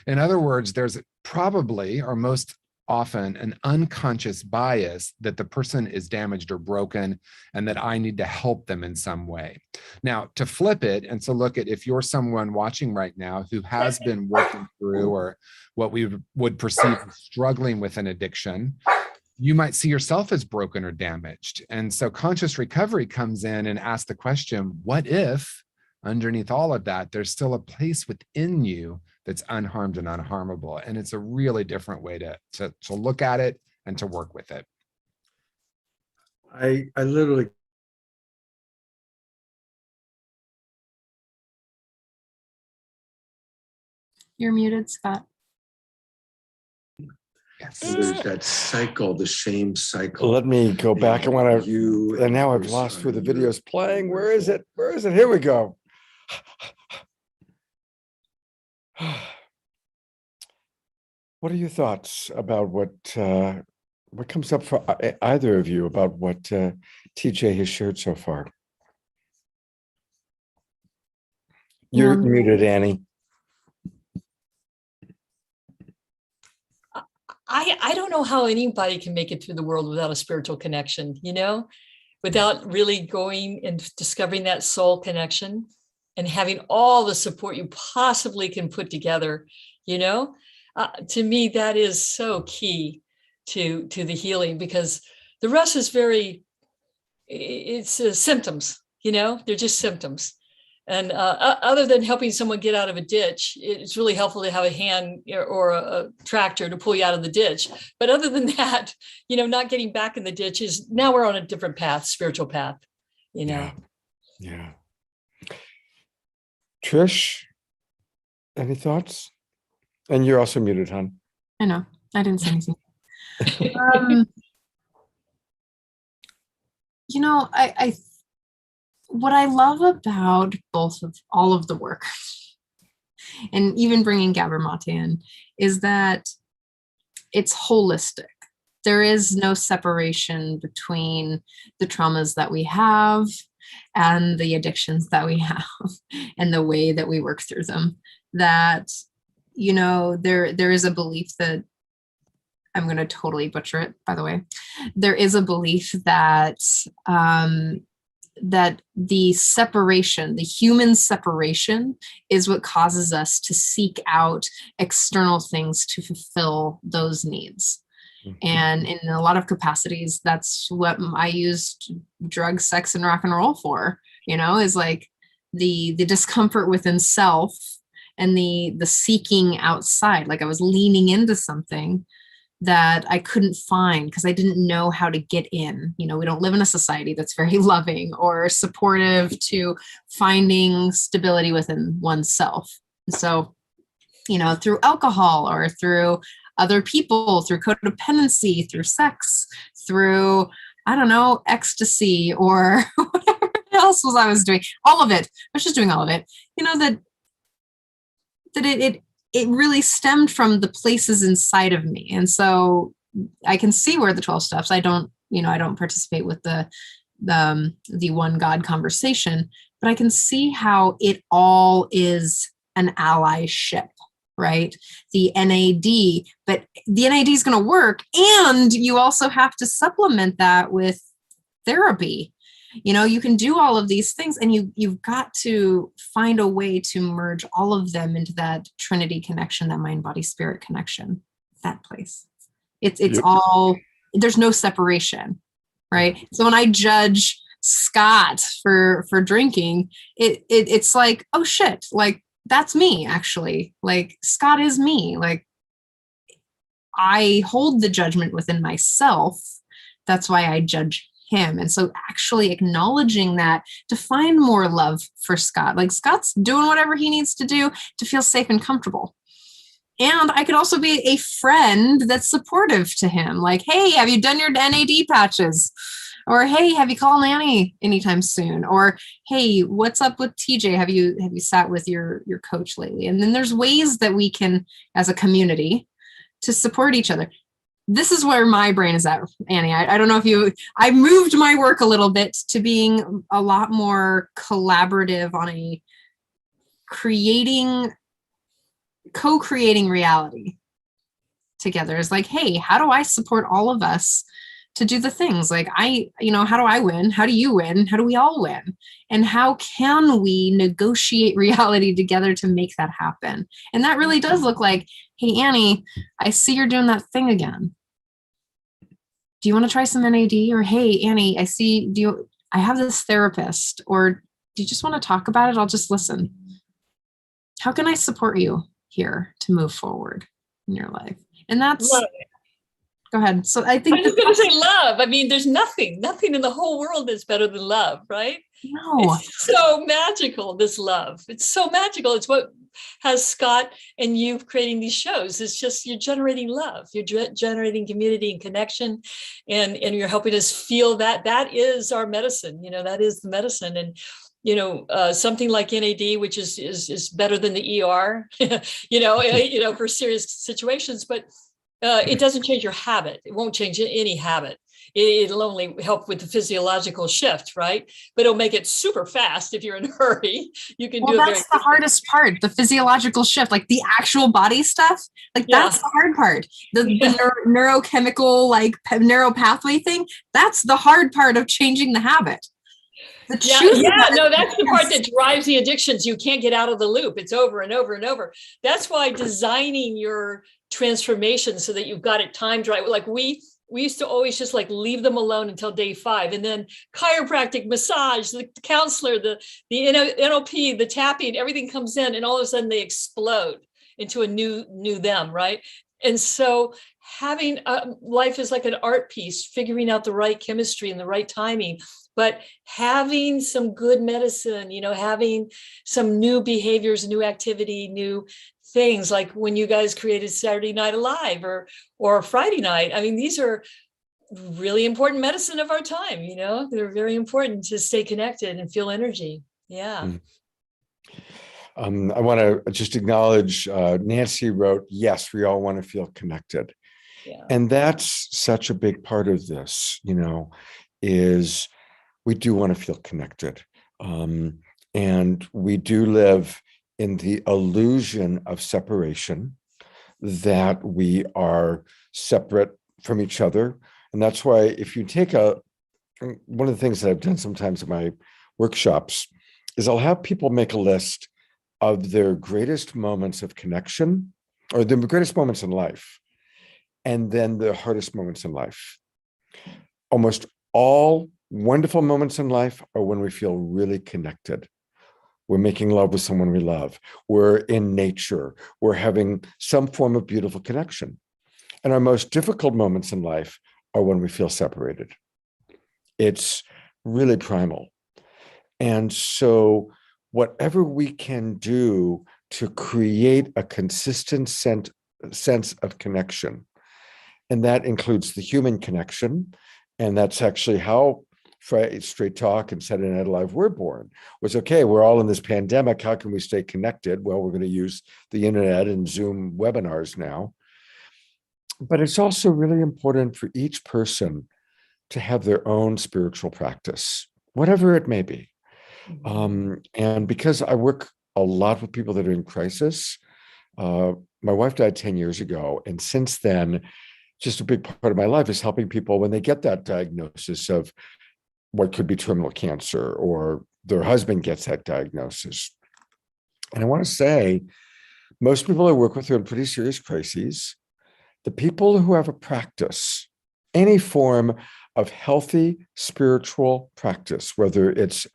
[SPEAKER 4] In other words, there's probably, or most often, an unconscious bias that the person is damaged or broken and that I need to help them in some way. Now, to flip it, and so look at, if you're someone watching right now who has been working through, or what we would perceive as struggling with an addiction, you might see yourself as broken or damaged. And so conscious recovery comes in and asks the question, what if underneath all of that, there's still a place within you that's unharmed and unharmable? And it's a really different way to look at it and to work with it.
[SPEAKER 1] I literally
[SPEAKER 2] You're muted, Scott.
[SPEAKER 4] Yes.
[SPEAKER 1] there's that cycle, the shame cycle.
[SPEAKER 5] Let me go back. I want to.
[SPEAKER 1] You
[SPEAKER 5] And now I've lost where the video's playing. Where is it? Where is it? Here we go. What are your thoughts about what comes up for either of you about what TJ has shared so far? You're muted, Annie.
[SPEAKER 3] I don't know how anybody can make it through the world without a spiritual connection, without really going and discovering that soul connection and having all the support you possibly can put together, to me, that is so key to the healing, because the rest is it's symptoms, they're just symptoms. And other than helping someone get out of a ditch, it's really helpful to have a hand or a tractor to pull you out of the ditch. But other than that, not getting back in the ditch is, now we're on a different path, spiritual path,
[SPEAKER 5] Yeah. Trish, any thoughts? And you're also muted, hon.
[SPEAKER 2] I know. I didn't say anything. I what I love about all of the work, and even bringing Gabor Mate in, is that it's holistic. There is no separation between the traumas that we have and the addictions that we have and the way that we work through them. That, there is a belief that, I'm going to totally butcher it, by the way. There is a belief that that the separation, the human separation, is what causes us to seek out external things to fulfill those needs. Mm-hmm. And in a lot of capacities, that's what I used drugs, sex, and rock and roll for, is like the discomfort within self and the seeking outside. Like I was leaning into something that I couldn't find because I didn't know how to get in. We don't live in a society that's very loving or supportive to finding stability within oneself. So, through alcohol or through other people, through codependency, through sex, through, I don't know, ecstasy or whatever else I was doing, all of it. I was just doing all of it, that it really stemmed from the places inside of me. And so I can see where the 12 steps, I don't participate with the one God conversation, but I can see how it all is an allyship, right? The NAD, but the NAD is going to work. And you also have to supplement that with therapy. You can do all of these things, and you've got to find a way to merge all of them into that Trinity connection, that mind, body, spirit connection, that place. It's all, there's no separation, right? So when I judge Scott for drinking, it's like, oh shit, like that's me actually. Like Scott is me. Like I hold the judgment within myself. That's why I judge him. And so actually acknowledging that, to find more love for Scott, like Scott's doing whatever he needs to do to feel safe and comfortable. And I could also be a friend that's supportive to him. Like, hey, have you done your NAD patches? Or, hey, have you called Nanny anytime soon? Or, hey, what's up with TJ? Have you sat with your coach lately? And then there's ways that we can, as a community, to support each other. This is where my brain is at, Annie. I don't know if I moved my work a little bit to being a lot more collaborative on a co-creating reality together. It's like, hey, how do I support all of us to do the things? Like how do I win? How do you win? How do we all win? And how can we negotiate reality together to make that happen? And that really does look like, hey, Annie, I see you're doing that thing again. Do you want to try some NAD? Or, hey, Annie, I have this therapist, or do you just want to talk about it? I'll just listen. How can I support you here to move forward in your life? And that's, go ahead. So I think
[SPEAKER 3] I'm just going to say love. I mean, there's nothing in the whole world that's better than love, right?
[SPEAKER 2] No.
[SPEAKER 3] It's so magical, this love. It's so magical. It's what has Scott and you creating these shows. It's just, you're generating love. You're generating community and connection, and you're helping us feel that. That is our medicine. That is the medicine. And something like NAD, which is better than the ER, for serious situations, but it doesn't change your habit. It won't change any habit. It'll only help with the physiological shift, right? But it'll make it super fast if you're in a hurry. You can do it.
[SPEAKER 2] That's the hardest part, the physiological shift, like the actual body stuff. Like that's the hard part. The neurochemical, like neural pathway thing. That's the hard part of changing the habit.
[SPEAKER 3] That's the part that drives the addictions. You can't get out of the loop. It's over and over and over. That's why designing your transformation so that you've got it timed right. Like we used to always just like leave them alone until day 5, and then chiropractic, massage, the counselor, the NLP, the tapping, everything comes in, and all of a sudden they explode into a new them, right? And so having life is like an art piece, figuring out the right chemistry and the right timing. But having some good medicine, having some new behaviors, new activity, new things, like when you guys created Saturday Night Alive or Friday night. I mean, these are really important medicine of our time. They're very important to stay connected and feel energy. Yeah.
[SPEAKER 1] I want to just acknowledge Nancy wrote, yes, we all want to feel connected.
[SPEAKER 3] Yeah.
[SPEAKER 1] And that's such a big part of this, is we do want to feel connected. And we do live in the illusion of separation, that we are separate from each other. And that's why if you take one of the things that I've done sometimes in my workshops is I'll have people make a list of their greatest moments of connection, or the greatest moments in life, and then the hardest moments in life. Almost all wonderful moments in life are when we feel really connected. We're making love with someone we love. We're in nature. We're having some form of beautiful connection. And our most difficult moments in life are when we feel separated. It's really primal. And so whatever we can do to create a consistent sense of connection, and that includes the human connection, and that's actually how
[SPEAKER 5] Straight Talk and Saturday Night Live were born. Was okay, we're all in this pandemic. How can we stay connected? Well, we're going to use the internet and Zoom webinars now. But it's also really important for each person to have their own spiritual practice, whatever it may be. And because I work a lot with people that are in crisis, my wife died 10 years ago. And since then, just a big part of my life is helping people when they get that diagnosis of what could be terminal cancer, or their husband gets that diagnosis. And I want to say, most people I work with are in pretty serious crises. The people who have a practice, any form of healthy spiritual practice, whether it's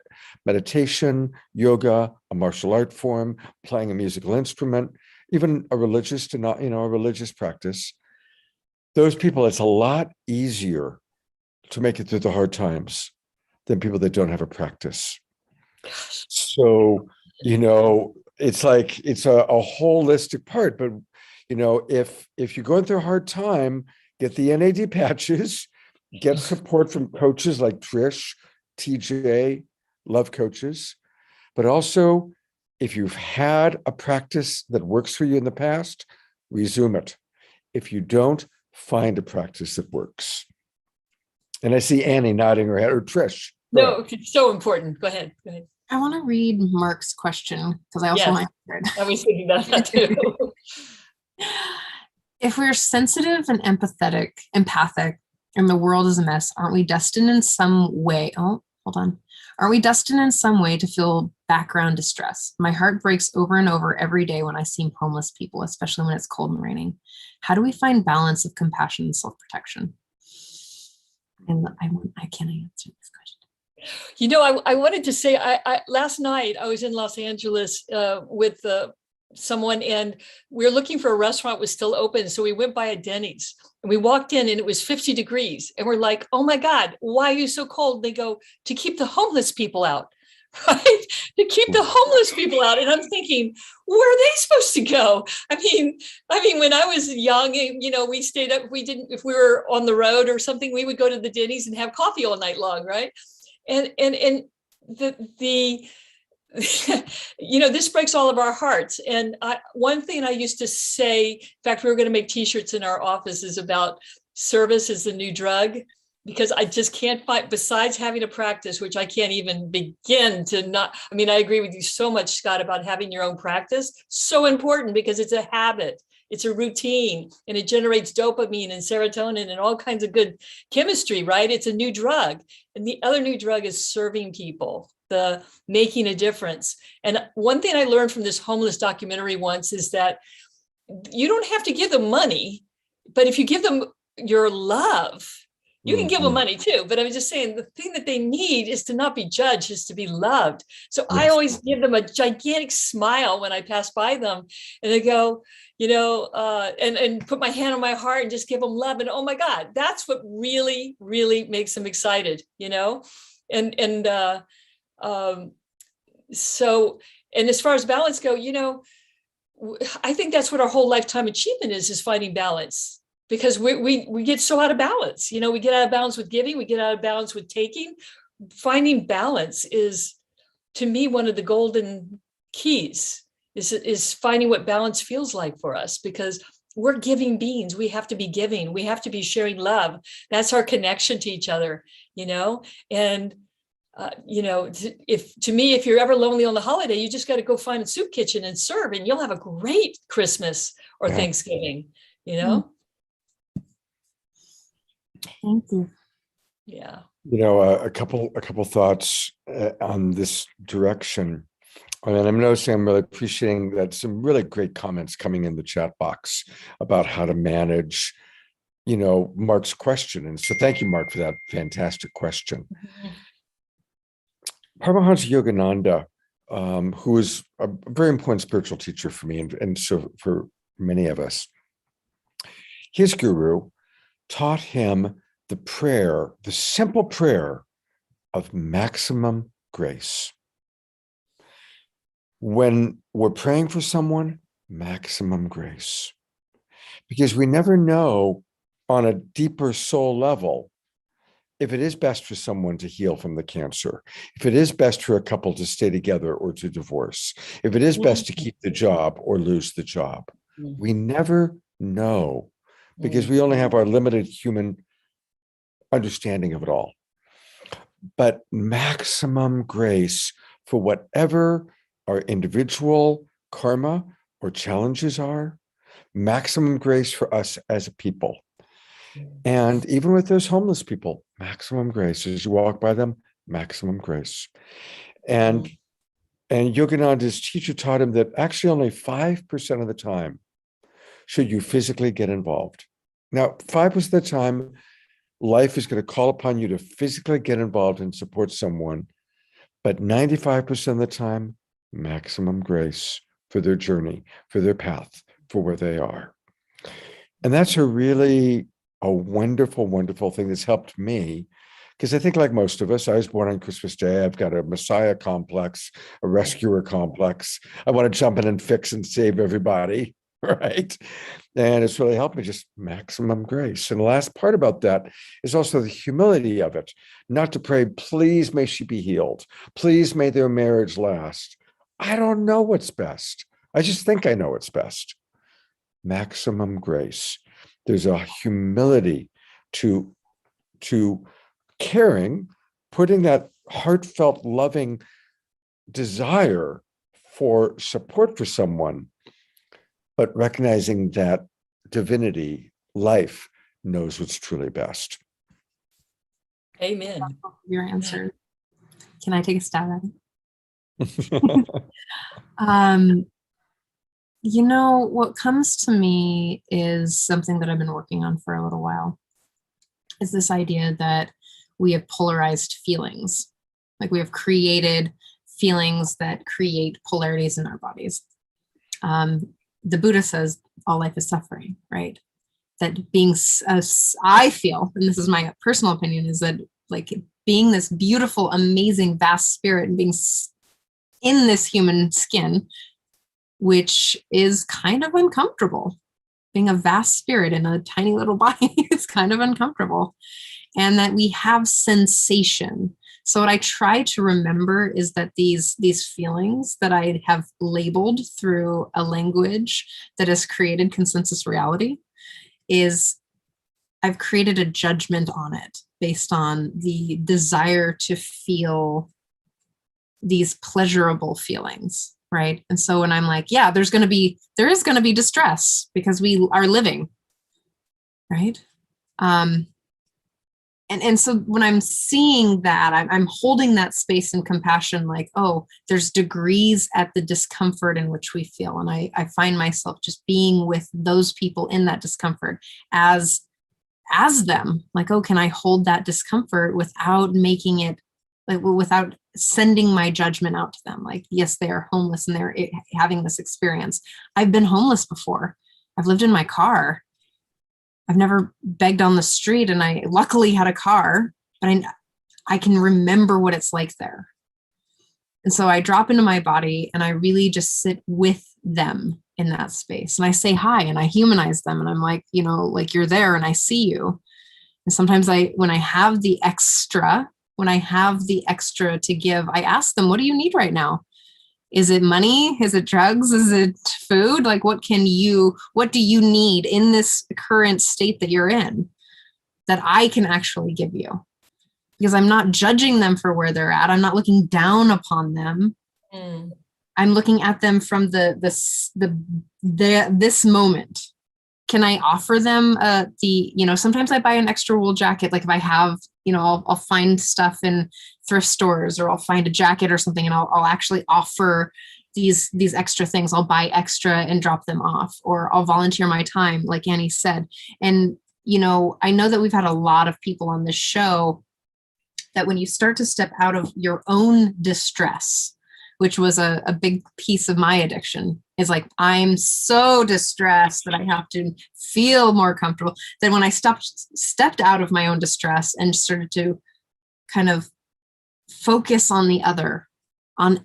[SPEAKER 5] meditation, yoga, a martial art form, playing a musical instrument, even a religious a religious practice, those people, it's a lot easier to make it through the hard times than people that don't have a practice. So, it's like, it's a holistic part, but if you're going through a hard time, get the NAD patches, get support from coaches like Trish, TJ, love coaches. But also, if you've had a practice that works for you in the past, resume it. If you don't, find a practice that works. And I see Annie nodding her head, or Trish.
[SPEAKER 3] No, it's so important. Go ahead.
[SPEAKER 2] I want to read Mark's question because I also want to answer it.
[SPEAKER 3] I was thinking about that too.
[SPEAKER 2] If we're sensitive and empathic, and the world is a mess, aren't we destined in some way? Oh, hold on. Aren't we destined in some way to feel background distress? My heart breaks over and over every day when I see homeless people, especially when it's cold and raining. How do we find balance of compassion and self-protection? And I can't answer this question.
[SPEAKER 3] I wanted to say, I last night I was in Los Angeles with someone, and we were looking for a restaurant was still open. So we went by a Denny's and we walked in and it was 50 degrees. And we're like, oh my God, why are you so cold? They go, to keep the homeless people out, right? To keep the homeless people out. And I'm thinking, where are they supposed to go? I mean, when I was young, we stayed up, if we were on the road or something, we would go to the Denny's and have coffee all night long, right? And this breaks all of our hearts. And one thing I used to say, in fact, we were going to make t-shirts in our office, is about service is the new drug, because I just can't find, besides having a practice, which I can't even begin to I agree with you so much, Scott, about having your own practice. So important, because it's a habit. It's a routine, and it generates dopamine and serotonin and all kinds of good chemistry, right? It's a new drug. And the other new drug is serving people, the making a difference. And one thing I learned from this homeless documentary once is that you don't have to give them money, but if you give them your love, you can give them money too. But I'm just saying, the thing that they need is to not be judged, is to be loved. So I always give them a gigantic smile when I pass by them, and they go, and put my hand on my heart and just give them love. And oh my God, that's what really, really makes them excited, So, and as far as balance go, I think that's what our whole lifetime achievement is finding balance, because we get so out of balance. We get out of balance with giving, we get out of balance with taking. Finding balance is, to me, one of the golden keys, is finding what balance feels like for us, because we're giving beings. We have to be giving. We have to be sharing love. That's our connection to each other, and if you're ever lonely on the holiday, you just got to go find a soup kitchen and serve, and you'll have a great Christmas or Thanksgiving,
[SPEAKER 2] Thank you.
[SPEAKER 3] Yeah.
[SPEAKER 5] A couple thoughts on this direction. And I'm noticing, I'm really appreciating that some really great comments coming in the chat box about how to manage, Mark's question. And so thank you, Mark, for that fantastic question. Paramahansa Yogananda, who is a very important spiritual teacher for me, and so for many of us, his guru taught him the simple prayer of maximum grace. When we're praying for someone, maximum grace. Because we never know, on a deeper soul level, if it is best for someone to heal from the cancer, if it is best for a couple to stay together or to divorce, if it is best to keep the job or lose the job, we never know because we only have our limited human understanding of it all. But maximum grace for whatever our individual karma or challenges are, maximum grace for us as a people. And even with those homeless people, maximum grace. As you walk by them, maximum grace. And Yogananda's teacher taught him that actually only 5% of the time should you physically get involved. Now, 5% of the time, life is going to call upon you to physically get involved and support someone. But 95% of the time, maximum grace for their journey, for their path, for where they are. And that's a wonderful, wonderful thing that's helped me. Because I think like most of us, I was born on Christmas Day. I've got a Messiah complex, a rescuer complex. I want to jump in and fix and save everybody, right? And it's really helped me, just maximum grace. And the last part about that is also the humility of it. Not to pray, please may she be healed. Please may their marriage last. I don't know what's best. I just think I know what's best. Maximum grace. There's a humility to caring, putting that heartfelt, loving desire for support for someone, but recognizing that divinity, life, knows what's truly best.
[SPEAKER 3] Amen.
[SPEAKER 2] Your answer. Can I take a stab at it? You know, what comes to me is something that I've been working on for a little while, is this idea that we have polarized feelings. Like we have created feelings that create polarities in our bodies. The Buddha says all life is suffering, right? That being, I feel, and this is my personal opinion, is that like being this beautiful, amazing, vast spirit and being in this human skin, which is kind of uncomfortable. Being a vast spirit in a tiny little body is kind of uncomfortable. And that we have sensation. So what I try to remember is that these feelings that I have labeled through a language that has created consensus reality is I've created a judgment on it based on the desire to feel these pleasurable feelings. Right. And so when I'm like, yeah, there is going to be distress because we are living. Right. And so when I'm seeing that, I'm holding that space and compassion, like, oh, there's degrees at the discomfort in which we feel. And I find myself just being with those people in that discomfort as them, like, oh, can I hold that discomfort without making it, like, without sending my judgment out to them? Like, yes, they are homeless and they're having this experience. I've been homeless before. I've lived in my car. I've never begged on the street, and I luckily had a car, but I can remember what it's like there. And so I drop into my body and I really just sit with them in that space. And I say hi and I humanize them. And I'm like, you know, like, you're there and I see you. And sometimes when I have the extra to give, I ask them, what do you need right now? Is it money? Is it drugs? Is it food? Like, what do you need in this current state that you're in that I can actually give you? Because I'm not judging them for where they're at. I'm not looking down upon them. I'm looking at them from this moment. Can I offer them sometimes I buy an extra wool jacket. Like if I have, I'll find stuff in thrift stores, or I'll find a jacket or something, and I'll actually offer these extra things. I'll buy extra and drop them off, or I'll volunteer my time, like Annie said. And, I know that we've had a lot of people on this show that when you start to step out of your own distress, which was a big piece of my addiction, is like, I'm so distressed that I have to feel more comfortable. Then when I stepped out of my own distress and started to kind of focus on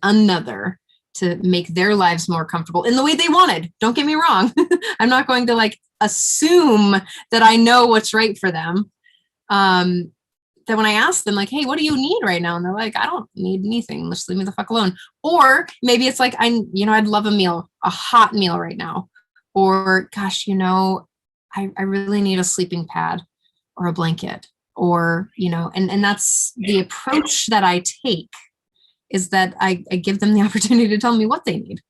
[SPEAKER 2] another to make their lives more comfortable in the way they wanted. Don't get me wrong. I'm not going to assume that I know what's right for them. That that when I ask them, like, hey, what do you need right now? And they're like, I don't need anything. Just leave me the fuck alone. Or maybe it's like, I'd love a meal, a hot meal right now. Or gosh, I really need a sleeping pad or a blanket, or, and that's the approach that I take, is that I give them the opportunity to tell me what they need.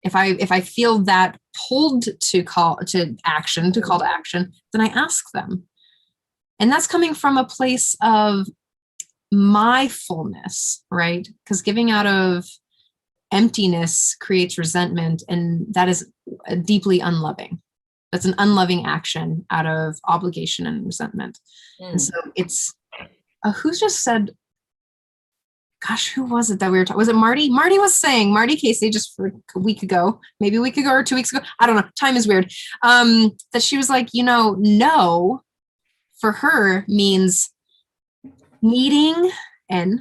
[SPEAKER 2] If I feel that pulled to call to action, then I ask them. And that's coming from a place of my fullness, right? Because giving out of emptiness creates resentment, and that is deeply unloving. That's an unloving action out of obligation and resentment. And so it's, who's just said, gosh, who was it that we were talking? Was it Marty? Marty Casey, just for a week ago, maybe a week ago or 2 weeks ago. I don't know. Time is weird. That she was like, no, for her means needing and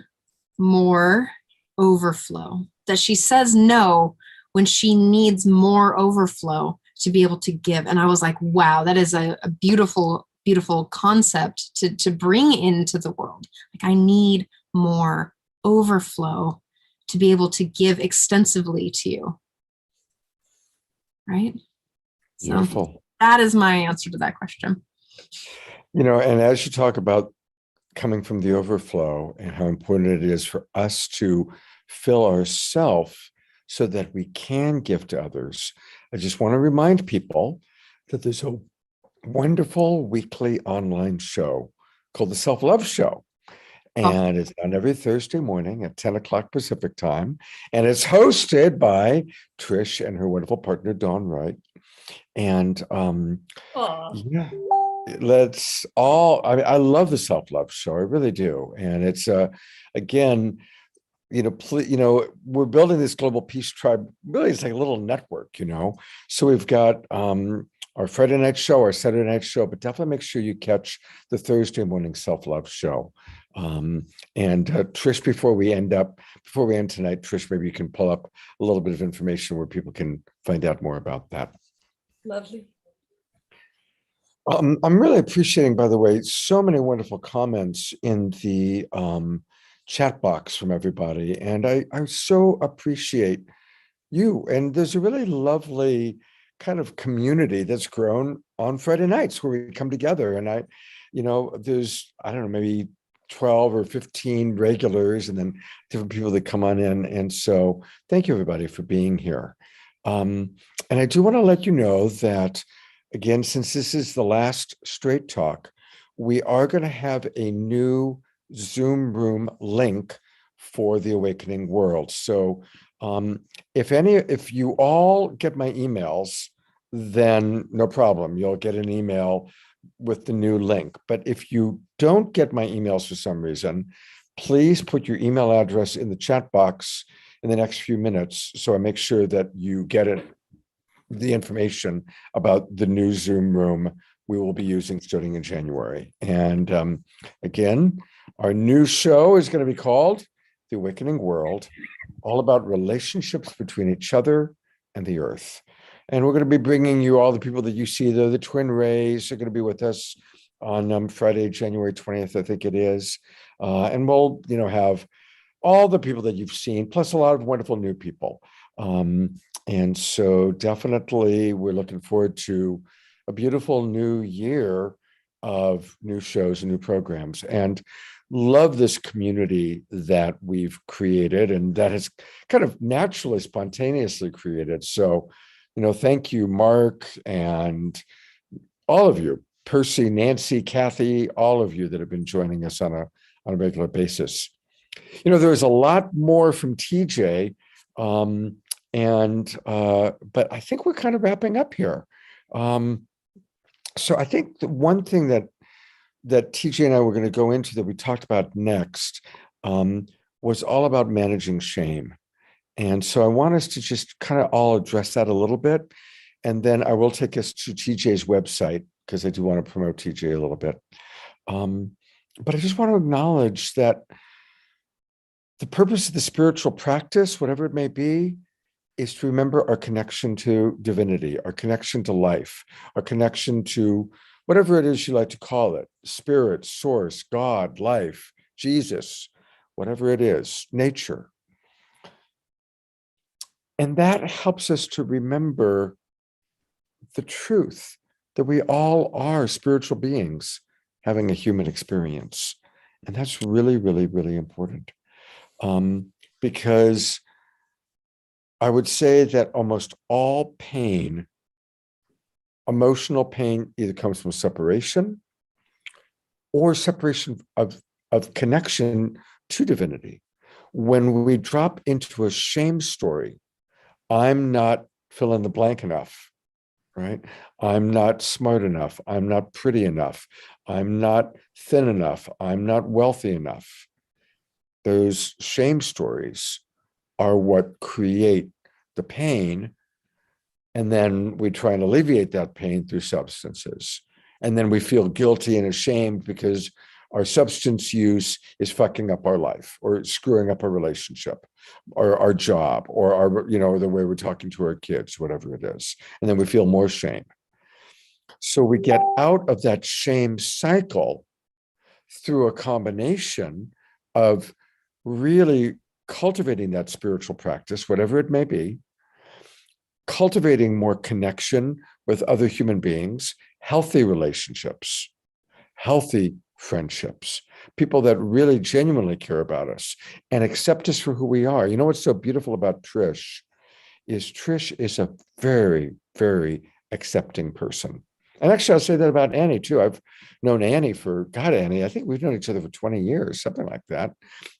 [SPEAKER 2] more overflow. That she says no when she needs more overflow to be able to give. And I was like, wow, that is a beautiful, beautiful concept to bring into the world. Like, I need more overflow to be able to give extensively to you. Right?
[SPEAKER 5] Beautiful.
[SPEAKER 2] So that is my answer to that question.
[SPEAKER 5] And as you talk about coming from the overflow and how important it is for us to fill ourselves so that we can give to others, I just want to remind people that there's a wonderful weekly online show called the Self-Love Show. And it's on every Thursday morning at 10 o'clock Pacific time. And it's hosted by Trish and her wonderful partner, Dawn Wright. And yeah, let's all, I love the Self-Love Show. I really do. And it's, again, we're building this global peace tribe. Really, it's like a little network, So we've got our Friday night show, our Saturday night show, but definitely make sure you catch the Thursday morning Self-Love Show. And Trish, before we end tonight, Trish, maybe you can pull up a little bit of information where people can find out more about that.
[SPEAKER 3] Lovely.
[SPEAKER 5] I'm really appreciating, by the way, so many wonderful comments in the chat box from everybody. And I so appreciate you. And there's a really lovely kind of community that's grown on Friday nights where we come together. And there's, I don't know, maybe 12 or 15 regulars and then different people that come on in. And so thank you, everybody, for being here. And I do want to let you know that, again, since this is the last Straight Talk, we are going to have a new Zoom room link for the Awakening World. So if you all get my emails, then no problem. You'll get an email with the new link. But if you don't get my emails for some reason, please put your email address in the chat box in the next few minutes, so I make sure that you get the information about the new Zoom room we will be using starting in January. And again, our new show is going to be called The Awakening World, all about relationships between each other and the earth. And we're going to be bringing you all the people that you see there. The Twin Rays are going to be with us on Friday, January 20th, I think it is. And we'll, have all the people that you've seen, plus a lot of wonderful new people. And so definitely we're looking forward to a beautiful new year of new shows and new programs, and love this community that we've created and that has kind of naturally, spontaneously created. So, thank you, Mark, and all of you, Percy, Nancy, Kathy, all of you that have been joining us on a regular basis. There's a lot more from TJ, but I think we're kind of wrapping up here. So I think the one thing that TJ and I were going to go into that we talked about next was all about managing shame. And so I want us to just kind of all address that a little bit. And then I will take us to TJ's website, because I do want to promote TJ a little bit. But I just want to acknowledge that the purpose of the spiritual practice, whatever it may be, is to remember our connection to divinity, our connection to life, our connection to whatever it is you like to call it, spirit, source, God, life, Jesus, whatever it is, nature. And that helps us to remember the truth that we all are spiritual beings having a human experience. And that's really, really, really important. Because I would say that almost all pain, emotional pain, either comes from separation or separation of connection to divinity. When we drop into a shame story, I'm not fill in the blank enough, right? I'm not smart enough. I'm not pretty enough. I'm not thin enough. I'm not wealthy enough. Those shame stories are what create the pain. And then we try and alleviate that pain through substances. And then we feel guilty and ashamed because our substance use is fucking up our life or screwing up our relationship or our job or our, the way we're talking to our kids, whatever it is. And then we feel more shame. So we get out of that shame cycle through a combination of really cultivating that spiritual practice, whatever it may be, cultivating more connection with other human beings, healthy relationships, healthy friendships, people that really genuinely care about us and accept us for who we are. You know what's so beautiful about Trish is a very, very accepting person. And actually, I'll say that about Annie too. I've known Annie Annie, I think we've known each other for 20 years, something like that.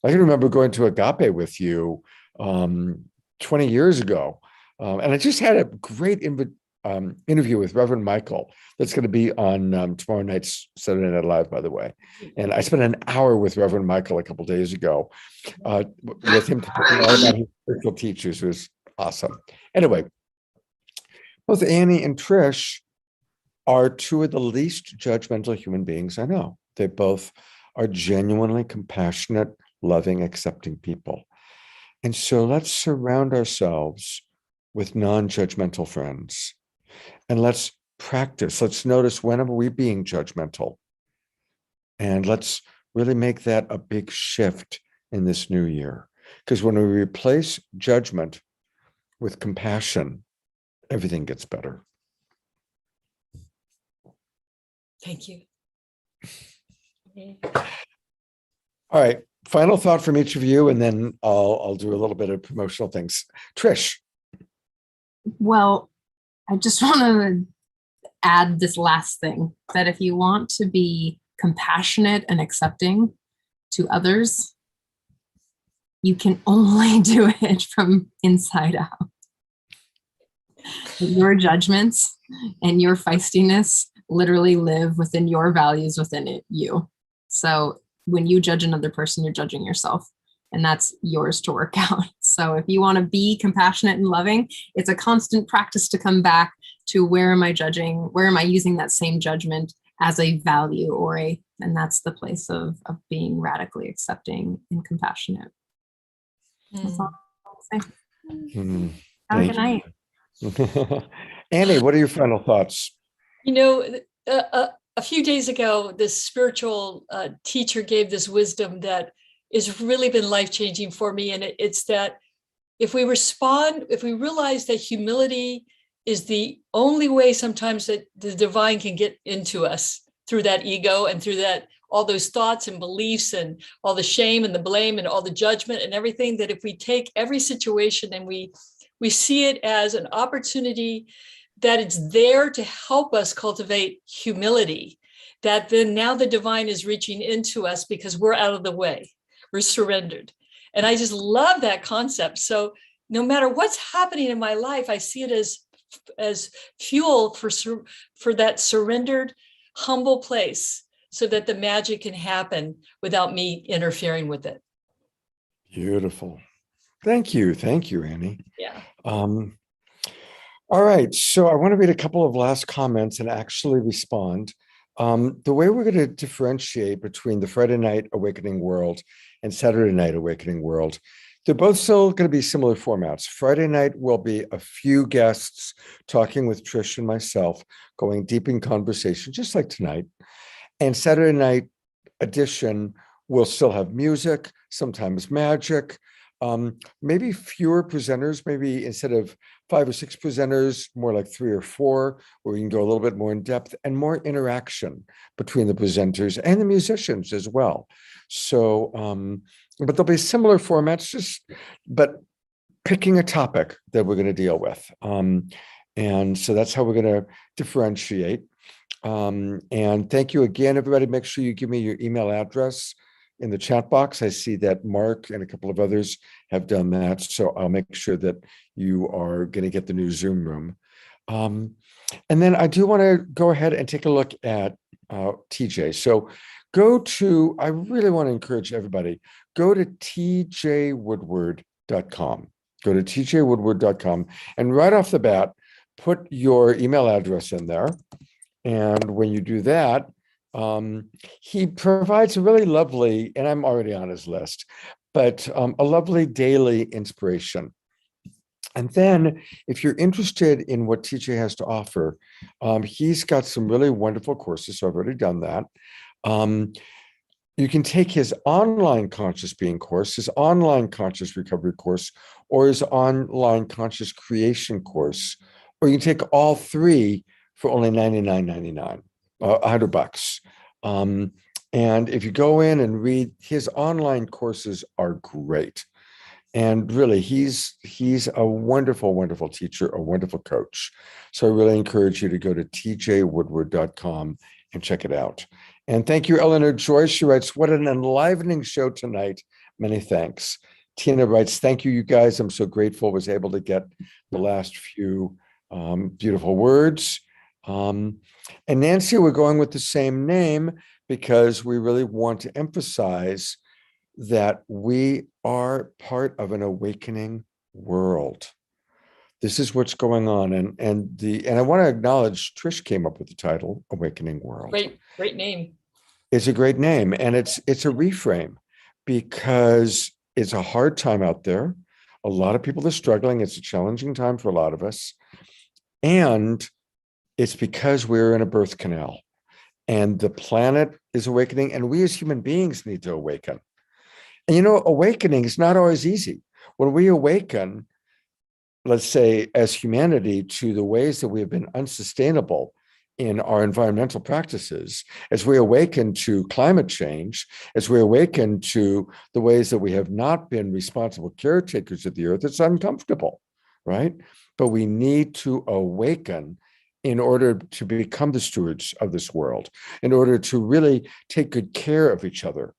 [SPEAKER 5] I can remember going to Agape with you 20 years ago. And I just had a great interview with Reverend Michael that's going to be on tomorrow night's Saturday Night Live, by the way. And I spent an hour with Reverend Michael a couple of days ago with him talking all about his spiritual teachers. It was awesome. Anyway, both Annie and Trish are two of the least judgmental human beings I know. They both are genuinely compassionate, loving, accepting people. And so let's surround ourselves with non-judgmental friends. And let's practice. Let's notice, when are we being judgmental? And let's really make that a big shift in this new year. Because when we replace judgment with compassion, everything gets better.
[SPEAKER 3] Thank you.
[SPEAKER 5] All right. Final thought from each of you, and then I'll do a little bit of promotional things. Trish.
[SPEAKER 2] Well, I just want to add this last thing, that if you want to be compassionate and accepting to others, you can only do it from inside out. Your judgments and your feistiness literally live within your values within you. So when you judge another person, you're judging yourself, and that's yours to work out. So if you want to be compassionate and loving, it's a constant practice to come back to, where am I judging? Where am I using that same judgment as a value and that's the place of being radically accepting and compassionate. That's all I'll say. Have a good night.
[SPEAKER 5] Annie, what are your final thoughts?
[SPEAKER 3] A few days ago, this spiritual teacher gave this wisdom that has really been life-changing for me. And it's that if we realize that humility is the only way sometimes that the divine can get into us, through that ego and through that, all those thoughts and beliefs and all the shame and the blame and all the judgment and everything, that if we take every situation and we see it as an opportunity, that it's there to help us cultivate humility, that then now the divine is reaching into us because we're out of the way, we're surrendered. And I just love that concept. So no matter what's happening in my life, I see it as fuel for that surrendered, humble place, so that the magic can happen without me interfering with it.
[SPEAKER 5] Beautiful. Thank you, Annie.
[SPEAKER 3] Yeah.
[SPEAKER 5] All right, so I want to read a couple of last comments and actually respond. The way we're going to differentiate between the Friday Night Awakening world and Saturday Night Awakening world, They're both still going to be similar formats. Friday night will be a few guests talking with Trish and myself, going deep in conversation, just like tonight. And Saturday night edition will still have music, sometimes magic, maybe fewer presenters, maybe instead of 5 or 6 presenters, more like 3 or 4, where we can go a little bit more in depth and more interaction between the presenters and the musicians as well. So, but there'll be similar formats, but picking a topic that we're going to deal with. And so that's how we're going to differentiate. And thank you again, everybody. Make sure you give me your email address in the chat box. I see that Mark and a couple of others have done that. So I'll make sure that you are going to get the new Zoom room. And then I do want to go ahead and take a look at TJ. So I really want to encourage everybody, go to tjwoodward.com. Go to tjwoodward.com, and right off the bat, put your email address in there. And when you do that, he provides a really lovely, and I'm already on his list, but a lovely daily inspiration. And then if you're interested in what TJ has to offer, he's got some really wonderful courses. So I've already done that. You can take his online conscious being course, his online conscious recovery course, or his online conscious creation course, or you can take all 3 for only $99.99, $100. And if you go in and read, his online courses are great. And really, he's a wonderful, wonderful teacher, a wonderful coach. So I really encourage you to go to tjwoodward.com and check it out. And thank you, Eleanor Joyce. She writes, what an enlivening show tonight. Many thanks. Tina writes, thank you, you guys. I'm so grateful I was able to get the last few beautiful words. And Nancy, we're going with the same name because we really want to emphasize that we are part of an awakening world. This is what's going on. And I want to acknowledge Trish came up with the title, Awakening World.
[SPEAKER 3] Great name.
[SPEAKER 5] It's a great name. And it's a reframe because it's a hard time out there. A lot of people are struggling. It's a challenging time for a lot of us. And it's because we're in a birth canal and the planet is awakening, and we as human beings need to awaken. And awakening is not always easy. When we awaken, let's say as humanity, to the ways that we have been unsustainable in our environmental practices, as we awaken to climate change, as we awaken to the ways that we have not been responsible caretakers of the earth, it's uncomfortable, right? But we need to awaken in order to become the stewards of this world, in order to really take good care of each other.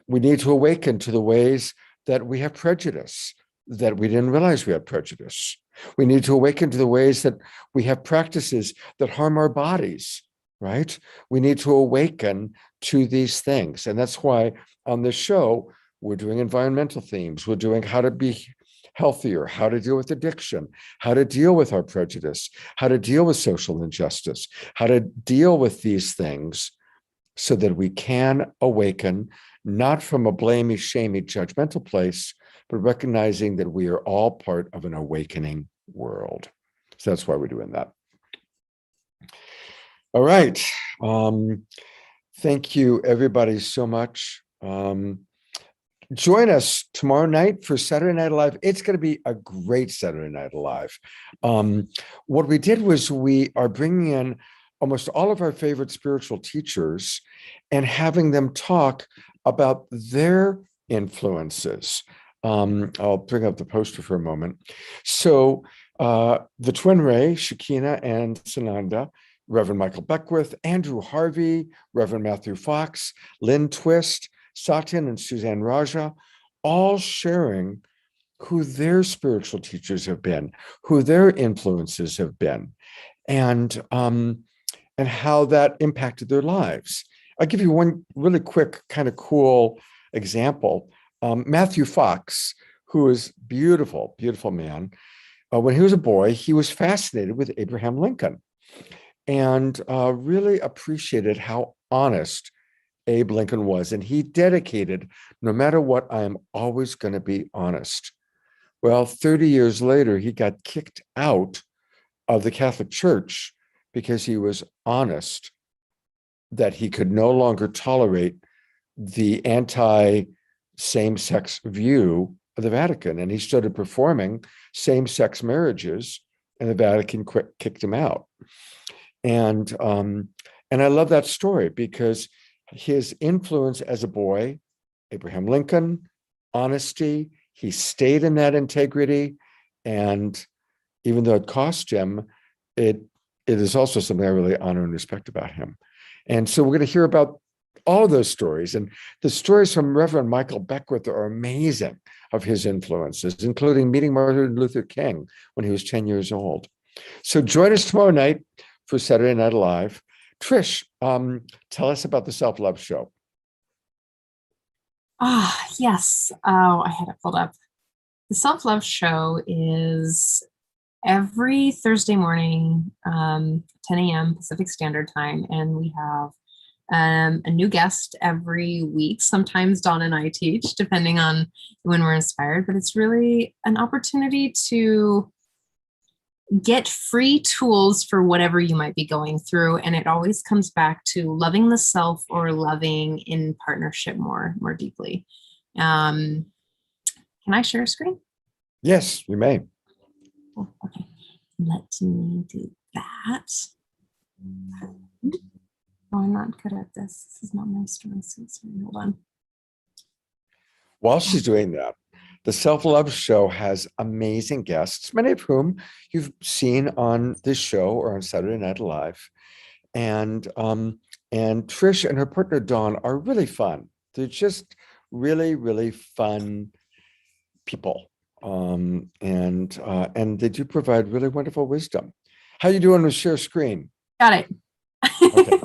[SPEAKER 5] We need to awaken to the ways that we have prejudice, that we didn't realize we had prejudice. We need to awaken to the ways that we have practices that harm our bodies, right? We need to awaken to these things. And that's why on this show, we're doing environmental themes. We're doing how to be healthier, how to deal with addiction, how to deal with our prejudice, how to deal with social injustice, how to deal with these things so that we can awaken, not from a blamey, shamey, judgmental place, but recognizing that we are all part of an awakening world. So that's why we're doing that. All right. Thank you, everybody, so much. Join us tomorrow night for Saturday Night Live. It's going to be a great Saturday Night Live. What we did was we are bringing in almost all of our favorite spiritual teachers and having them talk about their influences. I'll bring up the poster for a moment. So the Twin Ray, Shakina and Sananda, Reverend Michael Beckwith, Andrew Harvey, Reverend Matthew Fox, Lynn Twist, Satyan and Suzanne Raja, all sharing who their spiritual teachers have been, who their influences have been, and how that impacted their lives. I'll give you one really quick, kind of cool example. Matthew Fox, who is beautiful, beautiful man. When he was a boy, he was fascinated with Abraham Lincoln and really appreciated how honest Abe Lincoln was. And he dedicated, no matter what, I am always going to be honest. Well, 30 years later, he got kicked out of the Catholic Church because he was honest that he could no longer tolerate the anti-same-sex view of the Vatican. And he started performing same-sex marriages, and the Vatican kicked him out. And I love that story because his influence as a boy, Abraham Lincoln, honesty, he stayed in that integrity. And even though it cost him, it is also something I really honor and respect about him. And so we're going to hear about all of those stories. And the stories from Reverend Michael Beckwith are amazing of his influences, including meeting Martin Luther King when he was 10 years old. So join us tomorrow night for Saturday Night Live. Trish, tell us about the Self-Love Show.
[SPEAKER 2] Yes. Oh, I had it pulled up. The Self-Love Show is every Thursday morning, 10 a.m. Pacific Standard Time. And we have a new guest every week. Sometimes Dawn and I teach, depending on when we're inspired. But it's really an opportunity to get free tools for whatever you might be going through. And it always comes back to loving the self or loving in partnership more deeply. Can I share a screen?
[SPEAKER 5] Yes, you may.
[SPEAKER 2] Oh, okay. Let me do that. Oh, I'm not good at this. This is not my strong suit. Sorry, hold on.
[SPEAKER 5] While she's doing that, the Self-Love Show has amazing guests, many of whom you've seen on this show or on Saturday Night Live. And Trish and her partner Dawn are really fun. They're just really, really fun people. And they do provide really wonderful wisdom. How you doing with share screen?
[SPEAKER 2] Got it.
[SPEAKER 5] Okay.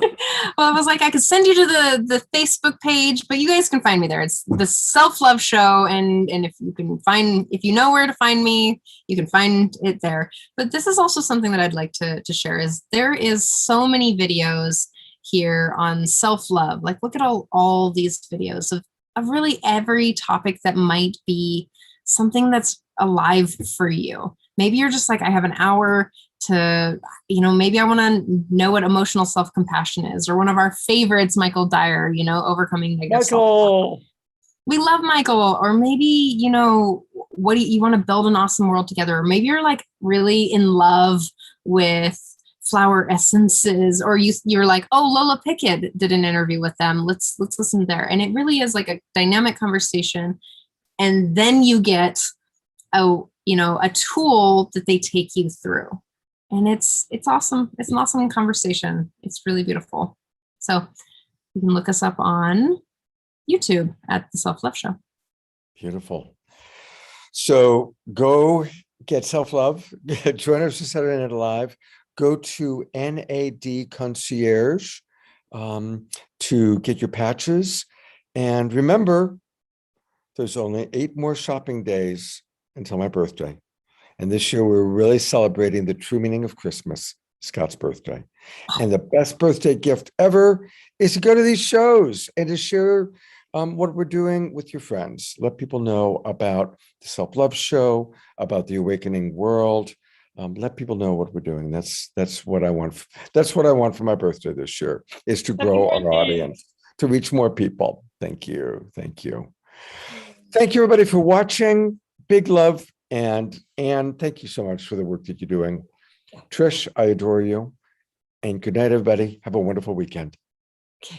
[SPEAKER 2] Well, I was like, I could send you to the Facebook page, but you guys can find me there. It's the Self-Love Show. And if you know where to find me, you can find it there. But this is also something that I'd like to share is there is so many videos here on self-love. Like, look at all these videos of really every topic that might be something that's alive for you. Maybe you're just like, I have an hour to, maybe I want to know what emotional self-compassion is, or one of our favorites, Michael Dyer, overcoming negative self-talk. We love Michael. Or maybe, what do you want to build an awesome world together? Or maybe you're like really in love with flower essences, or you're like, oh, Lola Pickett did an interview with them. Let's listen there. And it really is like a dynamic conversation. And then you get a tool that they take you through. And it's awesome. It's an awesome conversation. It's really beautiful. So you can look us up on YouTube at the Self-Love Show.
[SPEAKER 5] Beautiful. So go get self-love. Join us for Saturday Night Live. Go to NAD Concierge to get your patches. And remember, there's only 8 more shopping days until my birthday. And this year, we're really celebrating the true meaning of Christmas, Scott's birthday. And the best birthday gift ever is to go to these shows and to share what we're doing with your friends. Let people know about the Self-Love Show, about the Awakening World. Let people know what we're doing. That's what I want. That's what I want for my birthday this year, is to grow our audience, to reach more people. Thank you. Thank you. Thank you, everybody, for watching. Big love. And Anne, thank you so much for the work that you're doing. Trish, I adore you. And good night, everybody. Have a wonderful weekend.